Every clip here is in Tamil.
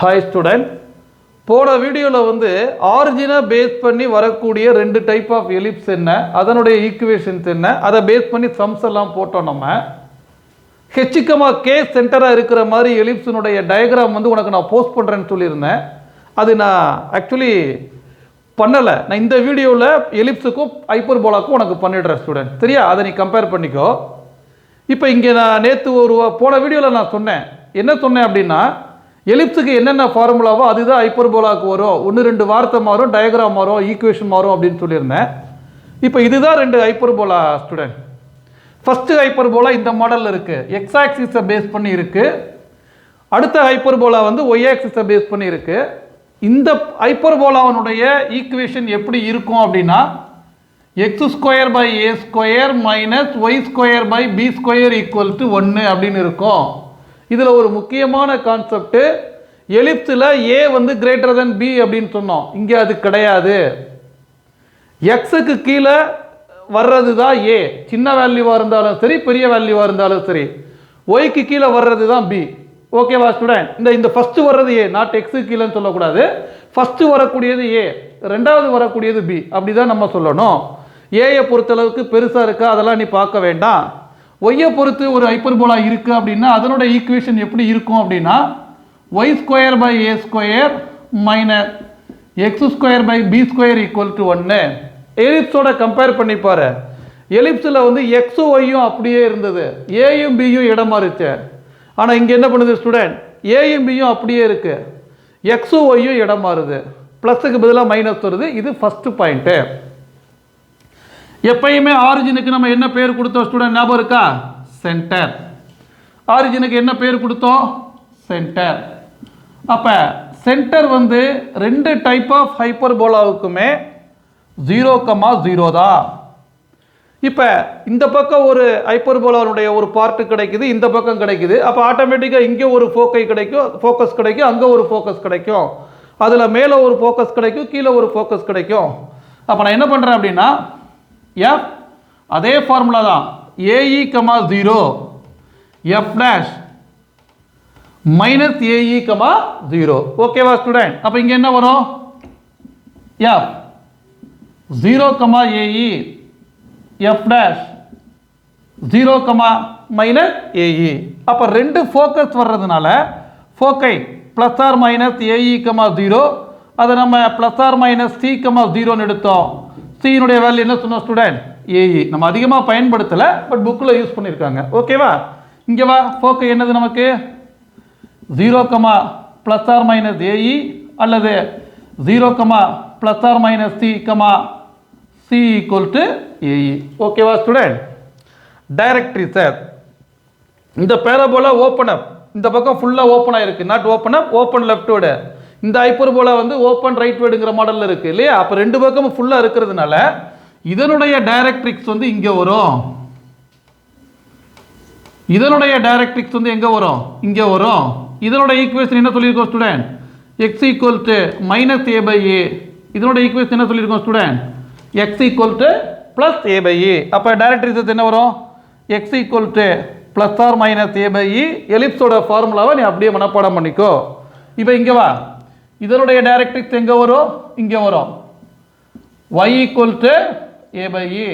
Hi student. போன வீடியோல வந்து ஆரிஜினை பேஸ் பண்ணி வரக்கூடிய ரெண்டு டைப் ஆஃப் எலிப்ஸ் என்ன, அதனுடைய ஈக்குவேஷன்ஸ் என்ன, அதை பேஸ் பண்ணி சம்ஸ் எல்லாம் போட்டோம். நம்ம ஹெச்சிக்கமா கே சென்டராக இருக்கிற மாதிரி எலிப்ஸினுடைய டயக்ராம் வந்து உனக்கு நான் போஸ்ட் பண்ணுறேன்னு சொல்லியிருந்தேன். அது நான் ஆக்சுவலி பண்ணலை. நான் இந்த வீடியோவில் எலிப்ஸுக்கும் ஹைப்பர்போலாக்கும் உனக்கு பண்ணிடுறேன் ஸ்டூடெண்ட். சரியா? அதை நீ கம்பேர் பண்ணிக்கோ. இப்போ இங்கே நான் நேற்று போன வீடியோவில் நான் சொன்னேன். என்ன சொன்னேன் அப்படின்னா, எலிப்ஸுக்கு என்னென்ன ஃபார்முலாவோ அதுதான் ஹைப்பர்போலாவுக்கு வரும். ஒன்று ரெண்டு வார்த்தை மாறும், டயக்ராம் மாறும், ஈக்குவேஷன் மாறும் அப்படின்னு சொல்லியிருந்தேன். இப்போ இதுதான் ரெண்டு ஹைப்பர்போலா ஸ்டூடெண்ட். ஃபஸ்ட்டு ஹைப்பர்போலா இந்த மாடலில் இருக்குது, எக்ஸ் ஆக்சிஸை பேஸ் பண்ணி இருக்குது. அடுத்த ஹைப்பர்போலா வந்து ஒய் ஆக்சிஸை பேஸ் பண்ணி இருக்குது. இந்த ஹைப்பர்போலாவனுடைய ஈக்குவேஷன் எப்படி இருக்கும் அப்படின்னா, x square by a square minus y square by b square equal to 1 அப்படின்னு இருக்கும். இதில் ஒரு முக்கியமான கான்செப்ட், எலிப்ஸில் ஏ வந்து கிரேட்டர் தென் பி அப்படின்னு சொன்னோம். இங்கே அது கிடையாது. எக்ஸுக்கு கீழே வர்றது தான் ஏ, சின்ன வேல்யூவாக இருந்தாலும் சரி, பெரிய வேல்யூவாக இருந்தாலும் சரி. ஒய்க்கு கீழே வர்றது தான் பி. ஓகேவா ஸ்டூடெண்ட்? இந்த ஃபஸ்ட்டு வர்றது ஏ, நாட் எக்ஸுக்கு கீழேன்னு சொல்லக்கூடாது. ஃபஸ்ட்டு வரக்கூடியது ஏ, ரெண்டாவது வரக்கூடியது பி, அப்படி தான் நம்ம சொல்லணும். ஏயை பொறுத்தளவுக்கு பெருசாக இருக்கா அதெல்லாம் நீ பார்க்க வேண்டாம். ஒய்யை பொறுத்து ஒரு ஹைப்பர்போலா இருக்குது அப்படின்னா அதனோட ஈக்குவேஷன் எப்படி இருக்கும் அப்படின்னா, y square by a square minus x square by b square equal to 1. எலிப்ஸோட கம்பேர் பண்ணிப்பாரு. எலிப்ஸில் வந்து எக்ஸும் ஒய்யும் அப்படியே இருந்தது, ஏயும் பியும் இடம் மாறிச்சு. ஆனால் இங்கே என்ன பண்ணுது ஸ்டூடெண்ட், ஏயும் பியும் அப்படியே இருக்குது, எக்ஸும் ஒய்யும் இடம் மாறுது, ப்ளஸுக்கு பதிலாக மைனஸ் வருது. இது ஃபஸ்ட்டு பாயிண்ட்டு. எப்பயுமே ஆரிஜினுக்கு நம்ம என்ன பேர் கொடுத்தோம் ஸ்டூடெண்ட், ஞாபகம் இருக்கா? சென்டர். ஆரிஜினுக்கு என்ன பேர் கொடுத்தோம்? சென்டர். அப்போ சென்டர் வந்து ரெண்டு டைப் ஆஃப் ஹைப்பர்போலாவுக்குமே 0,0 தான். இப்போ இந்த பக்கம் ஒரு ஹைப்பர்போலாவுடைய ஒரு பார்ட்டு கிடைக்குது, இந்த பக்கம் கிடைக்குது. அப்போ ஆட்டோமேட்டிக்காக இங்கே ஒரு ஃபோக்கஸ் கிடைக்கும், அங்கே ஒரு ஃபோக்கஸ் கிடைக்கும். அதில் மேலே ஒரு ஃபோக்கஸ் கிடைக்கும், கீழே ஒரு ஃபோக்கஸ் கிடைக்கும். அப்போ நான் என்ன பண்ணுறேன் அப்படின்னா, எஃப் அதே ஃபார்முலா தான், a e comma 0 F dash minus a e comma 0. ஓகேவா ஸ்டூடெண்ட்? அப்போ இங்கே என்ன வரும், F 0 comma a e F dash 0 comma minus a e. அப்போ ரெண்டு ஃபோக்கஸ் வர்றதுனால ஃபோக்கை plus R minus a e comma 0, அதை நம்ம plus R minus c comma 0ன்னு எடுத்தோம். சியினுடைய வேல்யூ என்ன சொன்னோம் ஸ்டூடெண்ட், ஏஇ. நம்ம அதிகமாக பயன்படுத்தலை, பட் புக்கில் யூஸ் பண்ணியிருக்காங்க. ஓகேவா? இங்கே வா, ஃபோக்கை என்னது நமக்கு 0 comma plus R minus a e அல்லது 0 comma plus R minus c comma c equal to a e. ஓகேவா ஸ்டூடெண்ட்? டைரக்ட்ரிஸ் சார், இந்த பேராபோலா ஓப்பன் அப், இந்த பக்கம் ஃபுல்லாக ஓப்பன் ஆகிருக்கு, நாட் ஓப்பன் அப், ஓப்பன் லெஃப்டோட. இந்த ஹைப்பர்போலா வந்து ஓப்பன் ரைட் வேர்டுங்கிற மாடலில் இருக்குது இல்லையா? அப்போ ரெண்டு பக்கமும் ஃபுல்லாக இருக்கிறதுனால இதனுடைய டைரக்ட்ரிக்ஸ் வந்து இங்கே வரும், இதனுடைய டைரக்ட்ரிக்ஸ் வந்து எங்கே வரும், இங்கே வரும். இதனுடைய ஈக்குவேஷன் என்ன சொல்லியிருக்கோம் student, x equal to minus a by a. இதனுடைய ஈக்குவேஷன் என்ன சொல்லியிருக்கோம் student, x equal to plus a by a. அப்போ டைரக்ட்ரிக்ஸ் என்ன வரும், x equal to plus R minus a by e. எலிப்ஸோட ஃபார்முலாவை நீ அப்படியே மனப்பாடம் பண்ணிக்கோ. இப்போ இங்கே வா, இதனுடைய டைரக்ட்ரிக்ஸ் எங்கே வரும், இங்கே வரும், y equal to a by e.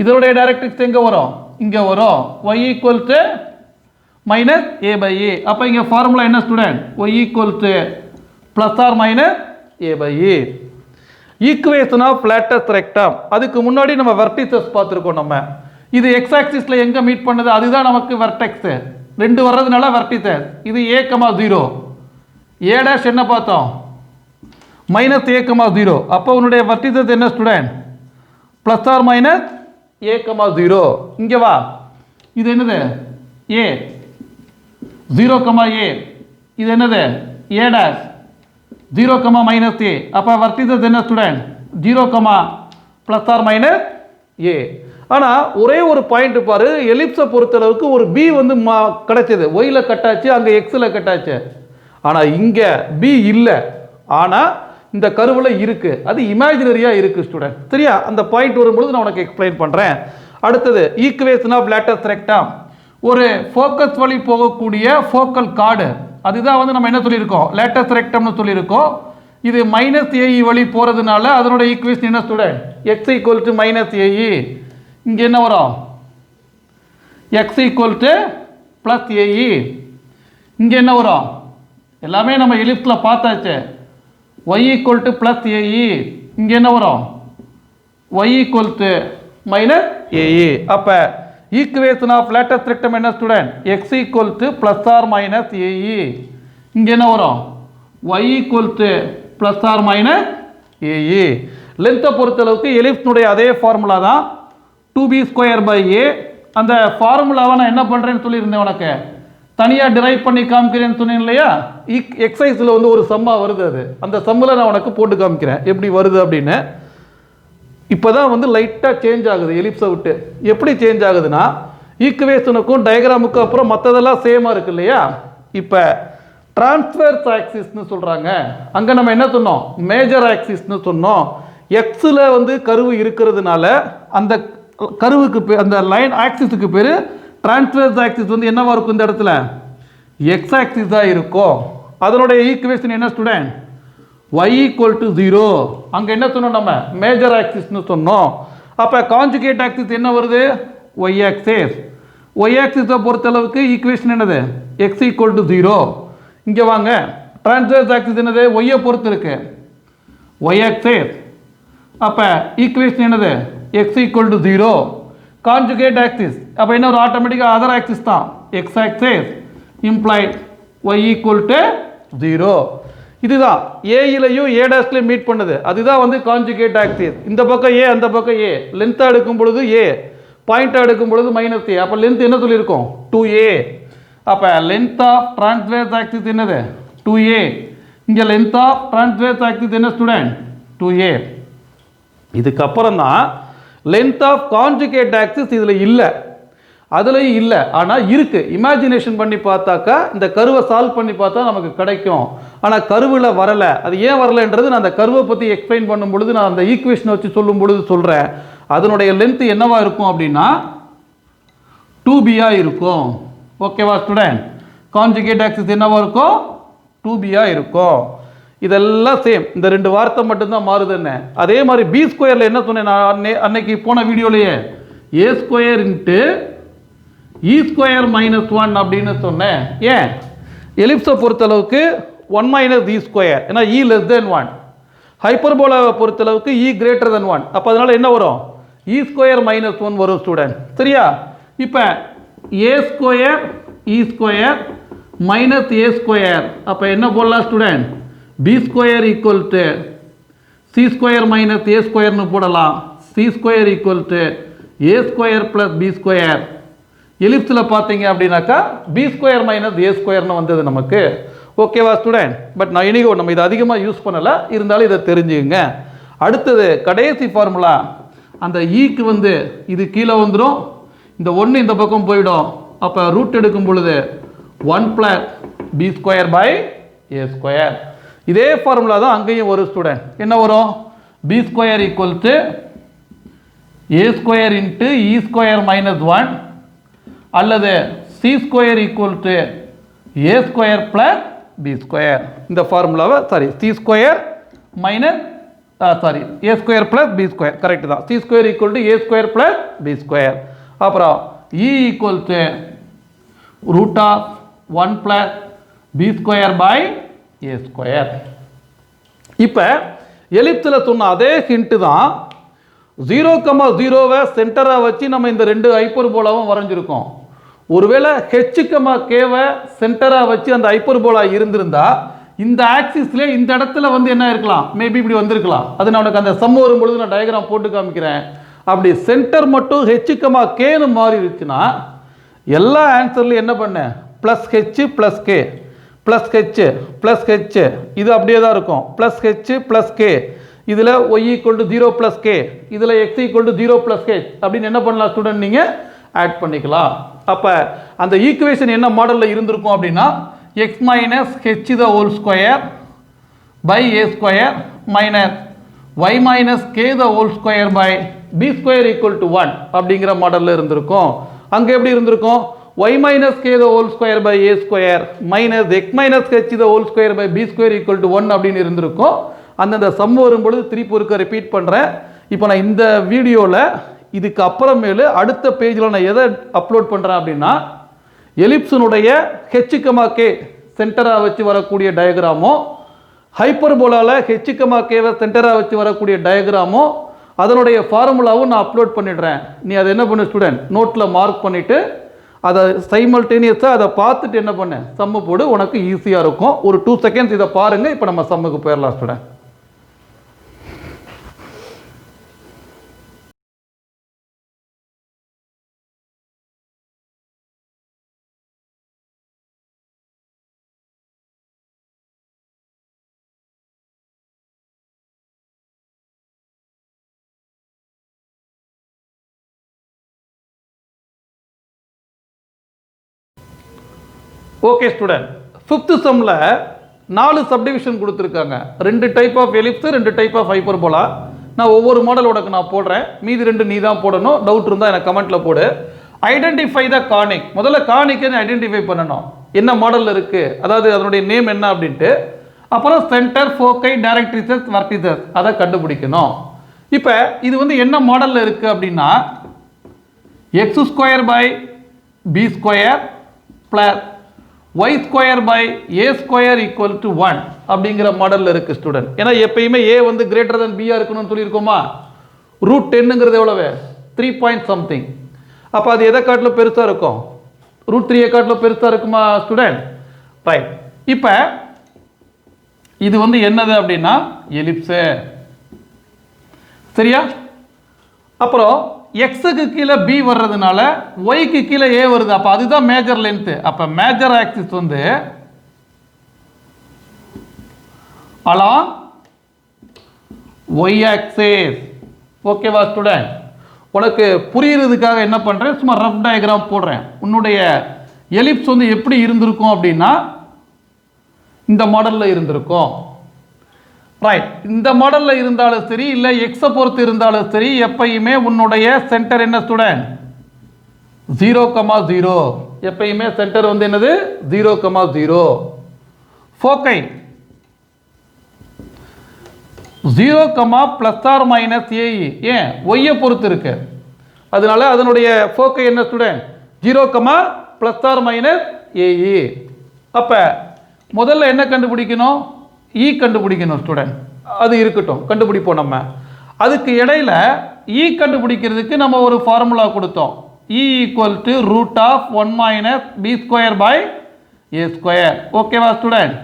இதனுடைய டைரக்ட்ரிக்ஸ் எங்கே வரும், இங்கே வரும், y equal to minus a by e. அப்போ இங்கே ஃபார்முலா என்ன student, y equal to plus R minus a by e. Equation of latus rectum. அதுக்கு முன்னாடி நம்ம வெர்டிசஸ் பார்த்துருக்கோம். நம்ம இது எக்ஸ் ஆக்சிஸில் எங்கே மீட் பண்ணுது, அதுதான் நமக்கு வெர்டெக்ஸ். ரெண்டு வர்றதுனால வெர்டிசஸ். இது ஏ கமா 0, ஏ டேஷ் என்ன பார்த்தோம், மைனஸ் ஏ கமா 0. அப்போ உன்னுடைய வெர்டிசஸ் என்ன ஸ்டூடெண்ட், ப்ளஸ் ஆர் மைனஸ் ஏ கமா 0. இங்கே வா, இது என்னது, ஏ 0 கமா ஏ. இது என்னது, a dash 0 comma minus a. அப்போ வெர்டிசஸ் என்ன student, 0 comma plus R minus a. ஆனால் ஒரே ஒரு பாயிண்ட் பாரு, எலிப்ஸை பொறுத்தளவுக்கு ஒரு பி வந்து கிடைச்சது, ஒயில் கட்டாச்சு, அங்கே எக்ஸில் கட்டாச்சு. ஆனால் இங்கே பி இல்லை, ஆனால் இந்த கருவில் இருக்குது, அது இமேஜினரியாக இருக்குது ஸ்டூடெண்ட். சரியா? அந்த பாயிண்ட் வரும்பொழுது நான் உனக்கு எக்ஸ்பிளைன் பண்ணுறேன். அடுத்தது ஈக்குவேஷன் ஆஃப் லேட்டஸ்ட் ரெக்டம். ஒரு ஃபோக்கஸ் வழி போகக்கூடிய ஃபோக்கல் கார்டு அதுதான் வந்து நம்ம என்ன சொல்லியிருக்கோம், லேட்டஸ்ட் ரெக்டம்னு சொல்லியிருக்கோம். இது மைனஸ் ஏஇ வழி போகிறதுனால அதனோட ஈக்குவேஷன் என்ன student, x equal to minus a e. இங்கே என்ன வரும், x equal to plus a e. இங்கே என்ன வரும், எல்லாமே நம்ம எலிப்ஸில் பார்த்தாச்சு. Y equal to plus a e. இங்கே என்ன வரும், y equal to minus a e. அப்போ ஈக்குவேஷன் ஆஃப் லேட்டஸ்ட் ரெக்டம் என்ன student, x equal to plus R minus a e. இங்கே என்ன வரும், y equal to plus R minus a e. லென்த்தை பொறுத்தளவுக்கு எலிப்ஸ்னுடைய அதே ஃபார்முலா தான், 2b²/a. அந்த ஃபார்முலாவை நான் என்ன பண்ணுறேன்னு சொல்லியிருந்தேன், உனக்கு தனியாக டிரைவ் பண்ணி காமிக்கிறேன்னு சொன்னேன் இல்லையா. எக்ஸசைஸில் வந்து ஒரு சம்மா வருது, அது அந்த சம்மில் நான் உனக்கு போட்டு காமிக்கிறேன் எப்படி வருது அப்படின்னு. இப்போ தான் வந்து லைட்டாக சேஞ்ச் ஆகுது எலிப்ஸை விட்டு. எப்படி சேஞ்ச் ஆகுதுன்னா, ஈக்குவேஷனுக்கும் டயக்ராமுக்கும் அப்புறம் மற்றதெல்லாம் சேமாக இருக்கு இல்லையா. இப்போ டிரான்ஸ்வர்ஸ் ஆக்சிஸ்னு சொல்கிறாங்க. அங்கே நம்ம என்ன சொன்னோம், மேஜர் ஆக்சிஸ்னு சொன்னோம். எக்ஸில் வந்து கருவு இருக்கிறதுனால அந்த கருவுக்கு அந்த லைன் ஆக்சிஸுக்கு பேர் டிரான்ஸ்வர்ஸ் ஆக்சிஸ். வந்து என்னவா இருக்கும், இந்த இடத்துல எக்ஸ் ஆக்சிஸ் தான் இருக்கும். அதனுடைய ஈக்குவேஷன் என்ன ஸ்டூடெண்ட், y ஈக்குவல் டு 0. அங்கே என்ன சொன்னோம், நம்ம மேஜர் ஆக்சிஸ்னு சொன்னோம். அப்போ கான்ஜுகேட் ஆக்சிஸ் என்ன வருது, y ஆக்சிஸ். y ஆக்சிஸை பொறுத்தளவுக்கு ஈக்குவேஷன் என்னது, x ஈக்குவல் டு 0. இங்கே வாங்க, டிரான்ஸ்வர்ஸ் ஆக்சிஸ் என்னது, ஒய்யை பொறுத்து இருக்கு, y ஆக்சிஸ். அப்போ ஈக்குவேஷன் என்னது, x equal to 0. Conjugate axis அப்போ என்ன ஒரு ஆட்டோமேட்டிக்காக அதர் ஆக்சிஸ் தான், x axis implied y equal to 0. இதுதான் ஏயிலையும் ஏ டேஷ்லையும் மீட் பண்ணுது, அதுதான் வந்து கான்ஜுகேட் ஆக்சிஸ். இந்த பக்கம் ஏ, அந்த பக்கம் ஏ. லென்த்தாக எடுக்கும் பொழுது ஏ, பாயிண்டாக எடுக்கும் பொழுது மைனஸ் ஏ. அப்போ லென்த் என்ன சொல்லியிருக்கோம், 2a. அப்போ லென்த் ஆஃப் டிரான்ஸ்வர்ஸ் ஆக்சிஸ் என்னது, 2a. இங்கே லென்த் ஆஃப் டிரான்ஸ்வர்ஸ் ஆக்சிஸ் என்ன ஸ்டூடெண்ட், 2a. இதுக்கப்புறம் தான் லென்த் ஆஃப் கான்ஜுகேட் ஆக்சிஸ் இதில் இல்லை, அதுலேயும் இல்லை, ஆனால் இருக்குது. இமேஜினேஷன் பண்ணி பார்த்தாக்கா இந்த கருவை சால்வ் பண்ணி பார்த்தா நமக்கு கிடைக்கும். ஆனால் கருவில் வரலை. அது ஏன் வரலைன்றது நான் அந்த கருவை பற்றி எக்ஸ்பிளைன் பண்ணும் பொழுது, நான் அந்த ஈக்குவேஷனை வச்சு சொல்லும் பொழுது சொல்கிறேன். அதனுடைய லென்த் என்னவா இருக்கும் அப்படின்னா 2b-ஆ இருக்கும். ஓகேவா ஸ்டூடெண்ட், கான்ஜுகேட் ஆக்சிஸ் என்னவா இருக்கும், 2b-ஆ இருக்கும். இதெல்லாம் சேம், இந்த ரெண்டு வார்த்தை மட்டும்தான் மாறுது. என்ன அதே மாதிரி b² என்ன சொன்னேன் நான் அன்னைக்கு போன வீடியோலையே, a² இன்ட்டு e² - 1 அப்படின்னு சொன்னேன். ஏன், எலிப்ஸை பொறுத்தளவுக்கு 1 - e², ஏன்னா e < 1. ஹைப்பர்போலாவை பொறுத்தளவுக்கு e < 1. அப்போ அதனால என்ன வரும், e² - 1 வரும் ஸ்டூடெண்ட். சரியா, இப்போ a² e² மைனஸ் a². அப்போ என்ன போடலாம் student, b² equal to c² minus a²ன்னு போடலாம். c² equal to a² plus b². எலிப்ஸில் பார்த்தீங்க அப்படின்னாக்கா b² மைனஸ் a²ன்னு வந்தது நமக்கு. ஓகேவா ஸ்டூடெண்ட், பட் நான் இனிகோ நம்ம இதை அதிகமாக யூஸ் பண்ணலை, இருந்தாலும் இதை தெரிஞ்சுங்க. அடுத்தது கடைசி ஃபார்முலா, அந்த ஈக்கு வந்து இது கீழே வந்துடும், இந்த 1 இந்த பக்கம் போயிடும். அப்போ ரூட் எடுக்கும் பொழுது 1 ப்ளஸ் b² a². இதே ஃபார்முலா தான் அங்கேயும் ஒரு ஸ்டூடெண்ட். என்ன வரும், b² equal to a² into e² minus 1 அல்லது c² equal to a² plus b². இந்த ஃபார்முலாவை c² minus a² plus b², correct தான். c² equal to a² plus b². அப்புறம் e equal to root of 1 plus b² a². இப்போ எலிப்ஸில் சொன்ன அதே ஹிண்ட்டு தான் 0,0வை சென்டராக வச்சு நம்ம இந்த ரெண்டு ஹைப்பர்போலாவும் வரைஞ்சிருக்கோம். ஒருவேளை h,k சென்டராக வச்சு அந்த ஹைப்பர்போலா இருந்திருந்தா இந்த ஆக்சிஸ்ல இந்த இடத்துல வந்து என்ன இருக்கலாம், மேபி இப்படி வந்திருக்கலாம். அது நான் உனக்கு அந்த சம் வரும்பொழுது நான் டயக்ராம் போட்டு காமிக்கிறேன். அப்படி சென்டர் மட்டும் h,k மாறிடுச்சுன்னா எல்லா ஆன்சர்லையும் என்ன பண்ண, plus h plus k plus h plus h, இது அப்படியே தான் இருக்கும். ப்ளஸ் ஹெச் ப்ளஸ் கே, இதில் y equal to 0 plus k, இதில் x equal to 0 plus h அப்படின்னு என்ன பண்ணலாம் ஸ்டூடெண்ட், நீங்கள் ஆட் பண்ணிக்கலாம். அப்போ அந்த ஈக்குவேஷன் என்ன மாடலில் இருந்திருக்கும் அப்படின்னா x minus h the whole square by a² minus y minus k the whole square by b² equal to 1 அப்படிங்கிற மாடலில் இருந்திருக்கும். அங்கே எப்படி இருந்திருக்கும், y minus k the whole square by a square minus x minus h the whole square by b square equal to 1 அப்படின்னு இருந்திருக்கும். அந்த சம் வரும்பொழுது திருப்பி ஒருக்க ரிப்பீட் பண்ணுறேன். இப்போ நான் இந்த வீடியோவில் இதுக்கு அப்புறமேலு அடுத்த பேஜில் நான் எதை அப்லோட் பண்ணுறேன் அப்படின்னா எலிப்ஸினுடைய ஹெச்சுக்கமா கே சென்டராக வச்சு வரக்கூடிய டயக்ராமோ ஹைப்பர்போலாவில் ஹெச்சுக்கமா கேவை சென்டராக வச்சு வரக்கூடிய டயக்ராமோ அதனுடைய ஃபார்முலாவும் நான் அப்லோட் பண்ணிடுறேன். நீ அதை என்ன பண்ணு ஸ்டூடெண்ட் நோட்டில் மார்க் பண்ணிவிட்டு அதை சைமல்டேனியஸாக அதை பார்த்துட்டு என்ன பண்ண சம்மு போடு, உனக்கு ஈஸியாக இருக்கும். ஒரு 2 செகண்ட்ஸ் இதை பாருங்கள். இப்போ நம்ம சம்முக்கு போயிடலாம் ஸ்டூடெண்ட். ஓகே ஸ்டூடெண்ட், 5th சம்மில் 4 சப்டிவிஷன் கொடுத்துருக்காங்க. 2 type of ellipse, 2 type of hyperbola. நான் ஒவ்வொரு மாடல் உனக்கு நான் போடுறேன். மீதி 2 நீ தான் போடணும். டவுட் இருந்தால் எனக்கு கமெண்ட்டில் போடு. Identify the conic. முதல்ல கானிக்கை ஐடென்டிஃபை பண்ணணும். என்ன மாடலில் இருக்குது, அதாவது அதனுடைய நேம் என்ன அப்படின்ட்டு. அப்புறம் சென்டர், ஃபோக்கை, டைரக்ட்ரிசஸ், வர்டிசஸ் அதை கண்டுபிடிக்கணும். இப்போ இது வந்து என்ன மாடலில் இருக்குது அப்படின்னா x square by b square plus y square by a square equal to 1 அப்படிங்கிற மாடலில் இருக்குது ஸ்டூடெண்ட். ஏன்னா எப்பயுமே a வந்து கிரேட்டர் தன் b இருக்கணும்னு சொல்லியிருக்கோமா. ரூட் 10ங்கிறது எவ்வளவு 3 பாயிண்ட் சம்திங். அப்போ அது எதை காட்டிலும் பெருசாக இருக்கும், ரூட் 3 காட்டிலும் பெருசாக இருக்குமா ஸ்டூடெண்ட். ரைட். இப்போ இது வந்து என்னது அப்படின்னா எலிப்ஸு, சரியா. அப்புறம் எக்ஸுக்கு கீழே பி வர்றதுனால ஒய்க்கு கீழே ஏ வருது. அப்போ அதுதான் மேஜர் லென்த்து. அப்போ மேஜர் ஆக்சிஸ் வந்து அலாங் ஒய் ஆக்சிஸ். ஓகேவா ஸ்டூடெண்ட். உனக்கு புரியுறதுக்காக என்ன பண்ணுறேன், சும்மா ரஃப் டயக்ராம் போடுறேன். உன்னுடைய எலிப்ஸ் வந்து எப்படி இருந்திருக்கும் அப்படின்னா இந்த மாடலில் இருந்திருக்கும். ரைட். இந்த மாடலில் இருந்தாலும் சரி, இல்லை எக்ஸை பொறுத்து இருந்தாலும் சரி, எப்பயுமே உன்னுடைய சென்டர் என்ன ஸ்டூடெண்ட் 0,0. எப்பயுமே சென்டர் வந்து என்னது 0,0. Foci 0, plus R minus a e. ஏன் ஒய்யை பொறுத்து இருக்கு, அதனால அதனுடைய ஃபோக்கை என்ன student 0, plus R minus a e. அப்போ முதல்ல என்ன கண்டுபிடிக்கணும், இ கண்டுபிடிக்கணும் ஸ்டூடெண்ட். அது இருக்கட்டும், கண்டுபிடிப்போம் நம்ம. அதுக்கு இடையில இ கண்டுபிடிக்கிறதுக்கு நம்ம ஒரு ஃபார்முலா கொடுத்தோம். E equal to root of 1 minus b square by a square. ஓகேவா ஸ்டூடெண்ட்.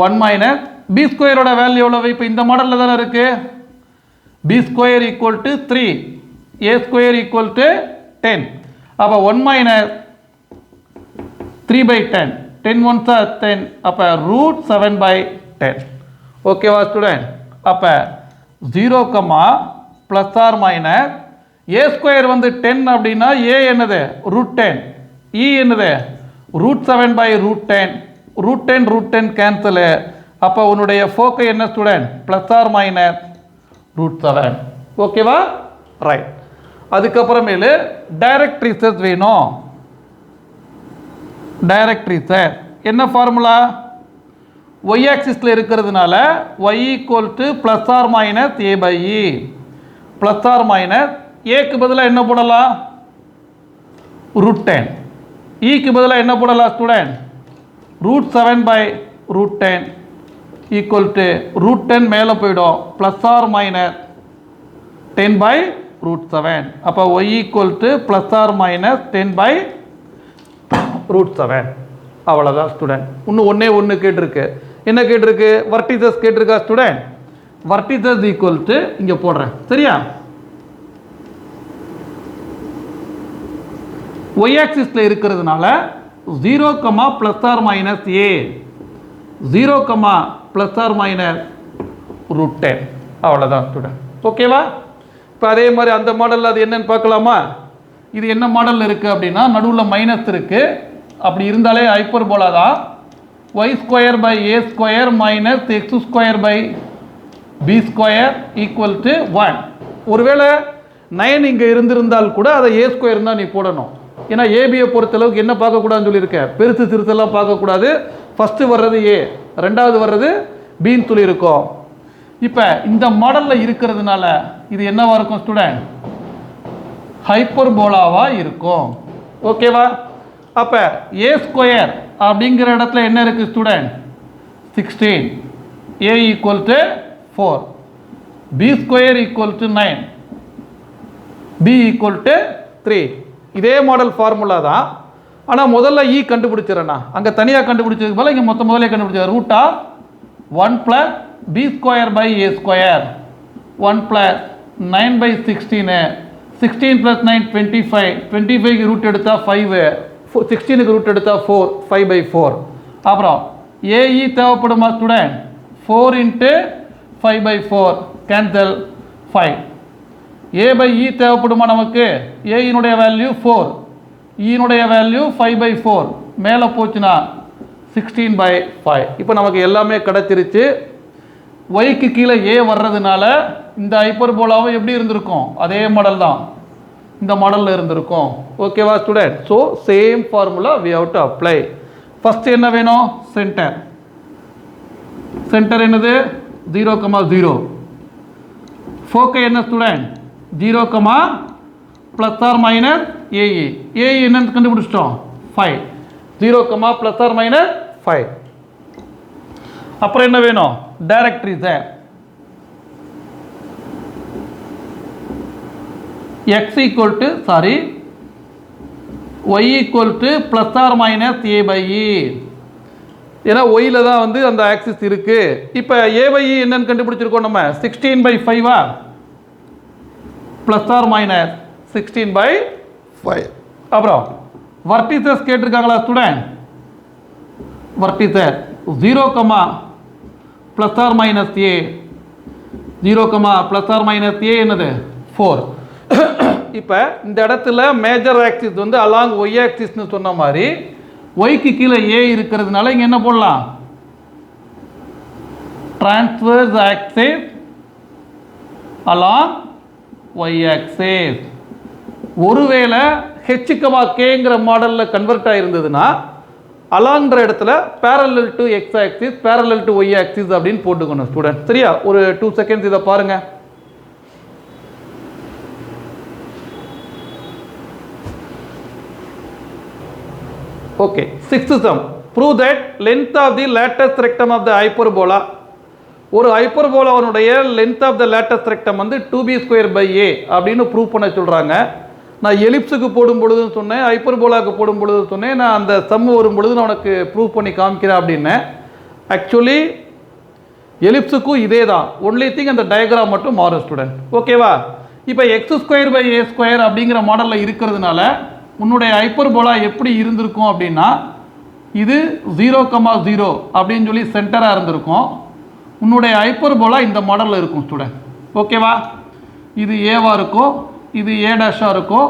1 மைனஸ் பி ஸ்கொயரோட வேல்யூ எவ்வளவு, இப்போ இந்த மாடலில் தானே இருக்கு. B square equal to 3, a square equal to 10. அப்போ 1 மைனஸ் 3 by 10, 10 1s are 10. அப்போ ரூட் 7 by 10. ஓகேவா ஸ்டூடெண்ட். அப்போ 0, plus R minus a square வந்து 10 அப்படின்னா ஏ என்னது ரூட் 10, இ என்னது root 7 by root 10. Root 10 root 10 cancel. அப்போ உன்னுடைய ஃபோக்கை என்ன student plus R minus root 7. ஓகேவா. ரைட். அதுக்கப்புறமேலு டைரக்ட்ரிசஸ் வேணும். டைரக்ட்ரிசஸ் என்ன ஃபார்முலா, ஒய் ஆக்சிஸில் இருக்கிறதுனால y equal to plus R minus a by e. Plus R minus ஏக்கு பதிலாக என்ன போடலாம் ரூட் 10, இக்கு பதிலாக என்ன போடலாம் student root 7 by root 10 equal to root 10 மேலே போயிடும், plus R minus 10 by root 7. அப்போ y equal to plus R minus 10 by root 7. அவ்வளோதான் ஸ்டூடெண்ட். இன்னும் ஒன்று கேட்டிருக்கு. என்ன கேட்டிருக்கு, வர்டிசஸ் கேட்டிருக்கா ஸ்டூடெண்ட். வர்டிசஸ் ஈக்குவல் டு இங்கே போடுறேன், சரியா. ஒய் ஆக்சிஸில் இருக்கிறதுனால 0, plus R minus a, 0, plus R minus root 10. அவ்வளோதான் ஸ்டூடெண்ட். ஓகேவா. இப்போ அதே மாதிரி அந்த மாடலில் அது என்னன்னு பார்க்கலாமா. இது என்ன மாடலில் இருக்குது அப்படின்னா நடுவில் மைனஸ் இருக்குது. அப்படி இருந்தாலே ஹைப்பர்போலா தான். y square by a square minus x square by b square equal to 1. ஒருவேளை 9 இங்கே இருந்திருந்தால் கூட அதை ஏ ஸ்கொயர் தான் நீ போடணும். ஏன்னா ஏபியை பொறுத்தளவுக்கு என்ன பார்க்கக்கூடாதுன்னு சொல்லியிருக்கேன், பெருசு சிறுசெல்லாம் பார்க்கக்கூடாது. ஃபஸ்ட்டு வர்றது ஏ, ரெண்டாவது வர்றது பின்னு சொல்லியிருக்கோம். இப்போ இந்த மாடலில் இருக்கிறதுனால இது என்னவா இருக்கும் ஸ்டூடெண்ட், ஹைப்பர்போலாவாக இருக்கும். ஓகேவா? அப்போ ஏ ஸ்கொயர் அப்படிங்கிற இடத்துல என்ன இருக்குது student, 16, a equal to 4, b square equal to 9, b equal to 3. இதே மாடல் ஃபார்முலா தான். ஆனால் முதல்ல இ கண்டுபிடிச்சிடறேண்ணா, அங்கே தனியாக கண்டுபிடிச்சதுக்கு போல இங்கே முதலே கண்டுபிடிச்சது. Root of 1 + b square by a square, 1 + 9 by 16, 16 + 9 25, 25க்கு root எடுத்தால் 5, 16க்கு ரூட் எடுத்தால் 4, 5/4. அப்புறம் ஏஇ தேவைப்படுமா ஸ்டூடெண்ட், 4 × 5/4 கேன்சல் 5. a/e தேவைப்படுமா நமக்கு, ஏயினுடைய வேல்யூ 4, ஈனுடைய வேல்யூ 5/4, மேலே போச்சுன்னா 16/5. இப்போ நமக்கு எல்லாமே கிடச்சிருச்சு. ஒய்க்கு கீழே ஏ வர்றதுனால இந்த ஹைப்பர்போலாவும் எப்படி இருந்திருக்கும், அதே மாடல் தான் இந்த மாடலில் இருந்திருக்கும். ஓகேவா student? So same formula we have to apply. First என்ன வேணும், சென்டர். சென்டர் என்னது, 0,0. ஃபோக்கை என்ன ஸ்டூடெண்ட், 0, ± ஏஇ. ஏஇ என்னன்னு கண்டுபிடிச்சிட்டோம், 5. 0, ± 5. அப்புறம் என்ன வேணும், directrix. x equal to y equal to ± a/e. ஏன்னா ஒய்ல தான் வந்து அந்த ஆக்சிஸ் இருக்கு. இப்போ a/e என்னன்னு கண்டுபிடிச்சிருக்கோம் நம்ம, 16/5 ± 16/5. அப்புறம் vertices கேட்டிருக்காங்களா student, vertices 0, ± a, 0, ± a என்னது 4. இப்போ இந்த இடத்துல மேஜர் ஆக்சிஸ் வந்து அலாங் ஒய் ஆக்சிஸ்னு சொன்ன மாதிரி ஒய்க்கு கீழே ஏ இருக்கிறதுனால இங்கே என்ன போடலாம், transverse axis along y axis. ஒருவேளை ஹெச்கேங்கிற மாடலில் கன்வெர்ட் ஆகிருந்ததுன்னா அலாங்கிற இடத்துல parallel to x axis, parallel to y axis அப்படின்னு போட்டுக்கணும் ஸ்டூடெண்ட். சரியா? ஒரு 2 செகண்ட்ஸ் இதை பாருங்க. Okay, 6th sum. Prove that length of the lattice rectum of the hyperbola. ஒரு ஹைப்பர்போலாவனுடைய length of the latus rectum வந்து 2b²/a அப்படின்னு ப்ரூவ் பண்ண சொல்கிறாங்க. நான் எலிப்ஸுக்கு போடும் பொழுதுன்னு சொன்னேன், ஹைப்பர்போலாவுக்கு போடும் பொழுது சொன்னேன், நான் அந்த சம் வரும் பொழுது நான் உனக்கு ப்ரூவ் பண்ணி காமிக்கிறேன் அப்படின்னு. ஆக்சுவலி எலிப்ஸுக்கும் இதே தான், ஒன்லி திங் அந்த டயக்ராம் மட்டும் மாறும் ஸ்டூடெண்ட். ஓகேவா? இப்போ x²/a² அப்படிங்கிற மாடலில் இருக்கிறதுனால உன்னுடைய ஹைப்பர்போலா எப்படி இருந்திருக்கும் அப்படின்னா, இது 0,0 அப்படின்னு சொல்லி சென்டராக இருந்திருக்கும். உன்னுடைய ஹைப்பர்போலா இந்த மாடலில் இருக்கும் ஸ்டூடெண்ட். ஓகேவா? இது ஏவாக இருக்கும், இது ஏ டேஷாக இருக்கும்,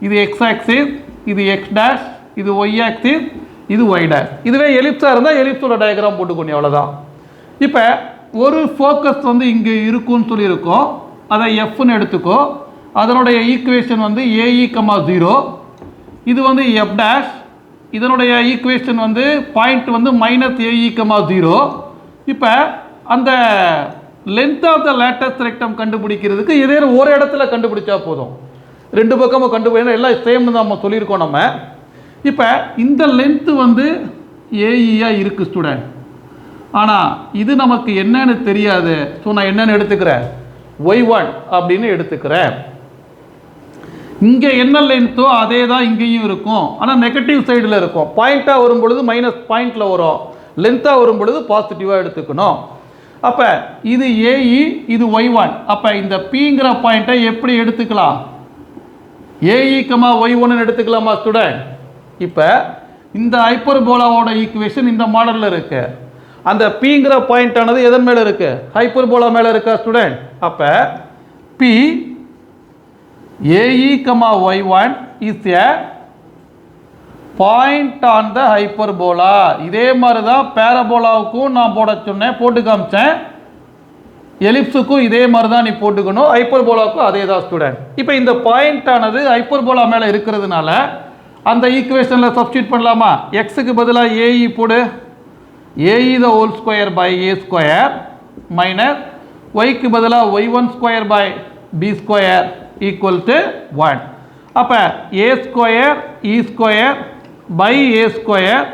இது எக்ஸ் ஆக்சிஸ், இது எக்ஸ் டேஷ், இது ஒய் ஆக்சிஸ், இது ஒய் டேஷ். இதுவே எலிப்ஸாக இருந்தால் எலிப்ஸோட டயக்ராம் போட்டுக்கணும், அவ்வளோதான். இப்போ ஒரு ஃபோக்கஸ் வந்து இங்கே இருக்குன்னு சொல்லியிருக்கோம், அதை எஃப்னு எடுத்துக்கோ. அதனுடைய ஈக்குவேஷன் வந்து ஏஇ, 0. இது வந்து எஃப் டேஷ். இதனுடைய ஈக்குவேஷன் வந்து பாயிண்ட் வந்து -AE, 0. இப்போ அந்த length of the latus rectum கண்டுபிடிக்கிறதுக்கு ஏதேனும் ஒரு இடத்துல கண்டுபிடிச்சா போதும், ரெண்டு பக்கமும் கண்டுபிடிச்சா எல்லாம் சேம்னு தான் நம்ம சொல்லியிருக்கோம் நம்ம. இப்போ இந்த லென்த்து வந்து ஏஇயாக இருக்குது ஸ்டூடெண்ட். ஆனால் இது நமக்கு என்னன்னு தெரியாது. ஸோ நான் என்னென்னு எடுத்துக்கிறேன், y1 அப்படின்னு எடுத்துக்கிறேன். இங்கே என்ன லென்த்தோ அதே தான் இங்கேயும் இருக்கும், ஆனால் நெகட்டிவ் சைடில் இருக்கும். பாயிண்ட்டாக வரும் பொழுது மைனஸ் பாயிண்டில் வரும், லென்த்தாக வரும் பொழுது பாசிட்டிவாக எடுத்துக்கணும். அப்போ இது ஏஇ, இது y1. அப்போ இந்த பிங்கிற பாயிண்ட்டை எப்படி எடுத்துக்கலாம், ஏஇ, y1 எடுத்துக்கலாமா ஸ்டூடெண்ட்? இப்போ இந்த ஹைப்பர்போலாவோட ஈக்குவேஷன் இந்த மாடலில் இருக்கு. அந்த பிங்கிற பாயிண்ட் ஆனது எதன் மேலே இருக்கு, ஹைப்பர்போலா மேலே இருக்கா ஸ்டூடெண்ட்? அப்போ B AE, y1 is a point on the hyperbola. இதே மாதிரி தான் பேரபோலாவுக்கும் நான் போட சொன்னேன், போட்டு காமிச்சேன். எலிப்ஸுக்கும் இதே மாதிரி தான் நீ போட்டுக்கணும், ஹைப்பர்போலாவுக்கும் அதே தான் ஸ்டூடெண்ட். இப்போ இந்த பாயிண்ட் ஆனது ஹைப்பர்போலா மேலே இருக்கிறதுனால அந்த ஈக்குவேஷனில் சப்ஸ்டியூட் பண்ணலாமா? எக்ஸுக்கு பதிலாக ஏஇ போடு, a e the whole square by a square minus ஒய்க்கு பதிலாக y one square by b square equal to 1. அப்போ a square e square by a square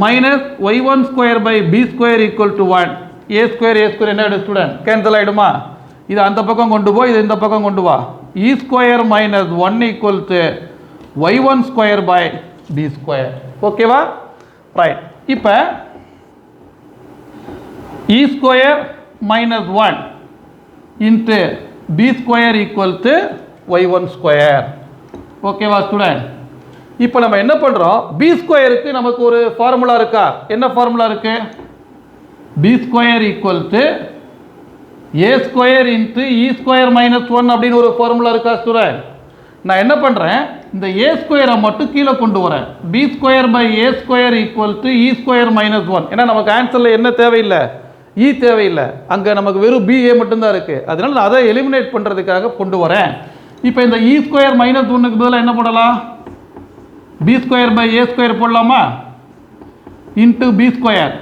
minus y one square by b square equal to 1. A square என்ன ஆகிடும் ஸ்டூடெண்ட்? கேன்சல் ஆகிடுமா? இது அந்த பக்கம் கொண்டு போ, இது இந்த பக்கம் கொண்டு வா. E square minus 1 equal to y one square by b square. ஓகேவா? ரைட். இப்போ e square minus 1 into b square equal to y one square. ஓகேவா ஸ்டூடெண்ட்? இப்போ நம்ம என்ன பண்ணுறோம்? பி ஸ்கொயருக்கு நமக்கு ஒரு ஃபார்முலா இருக்கா? என்ன ஃபார்முலா இருக்கு? B square equal to a square into e square minus 1 அப்படின்னு ஒரு ஃபார்முலா இருக்கா ஸ்டூடெண்ட்? நான் என்ன பண்ணுறேன், இந்த ஏ ஸ்கொயரை மட்டும் கீழே கொண்டு வரேன். B square by a square equal to e square minus 1. ஏன்னா நமக்கு ஆன்சரில் என்ன தேவையில்லை? இ தேவையில்லை. அங்கே நமக்கு வெறும் பி ஏ மட்டும்தான் இருக்குது. அதனால நான் அதை எலிமினேட் பண்ணுறதுக்காக கொண்டு வரேன். இப்போ இந்த இ ஸ்கொயர் மைனஸ் 1க்கு பதிலாக என்ன போடலாம்? B square by a square போடலாமா? Into b square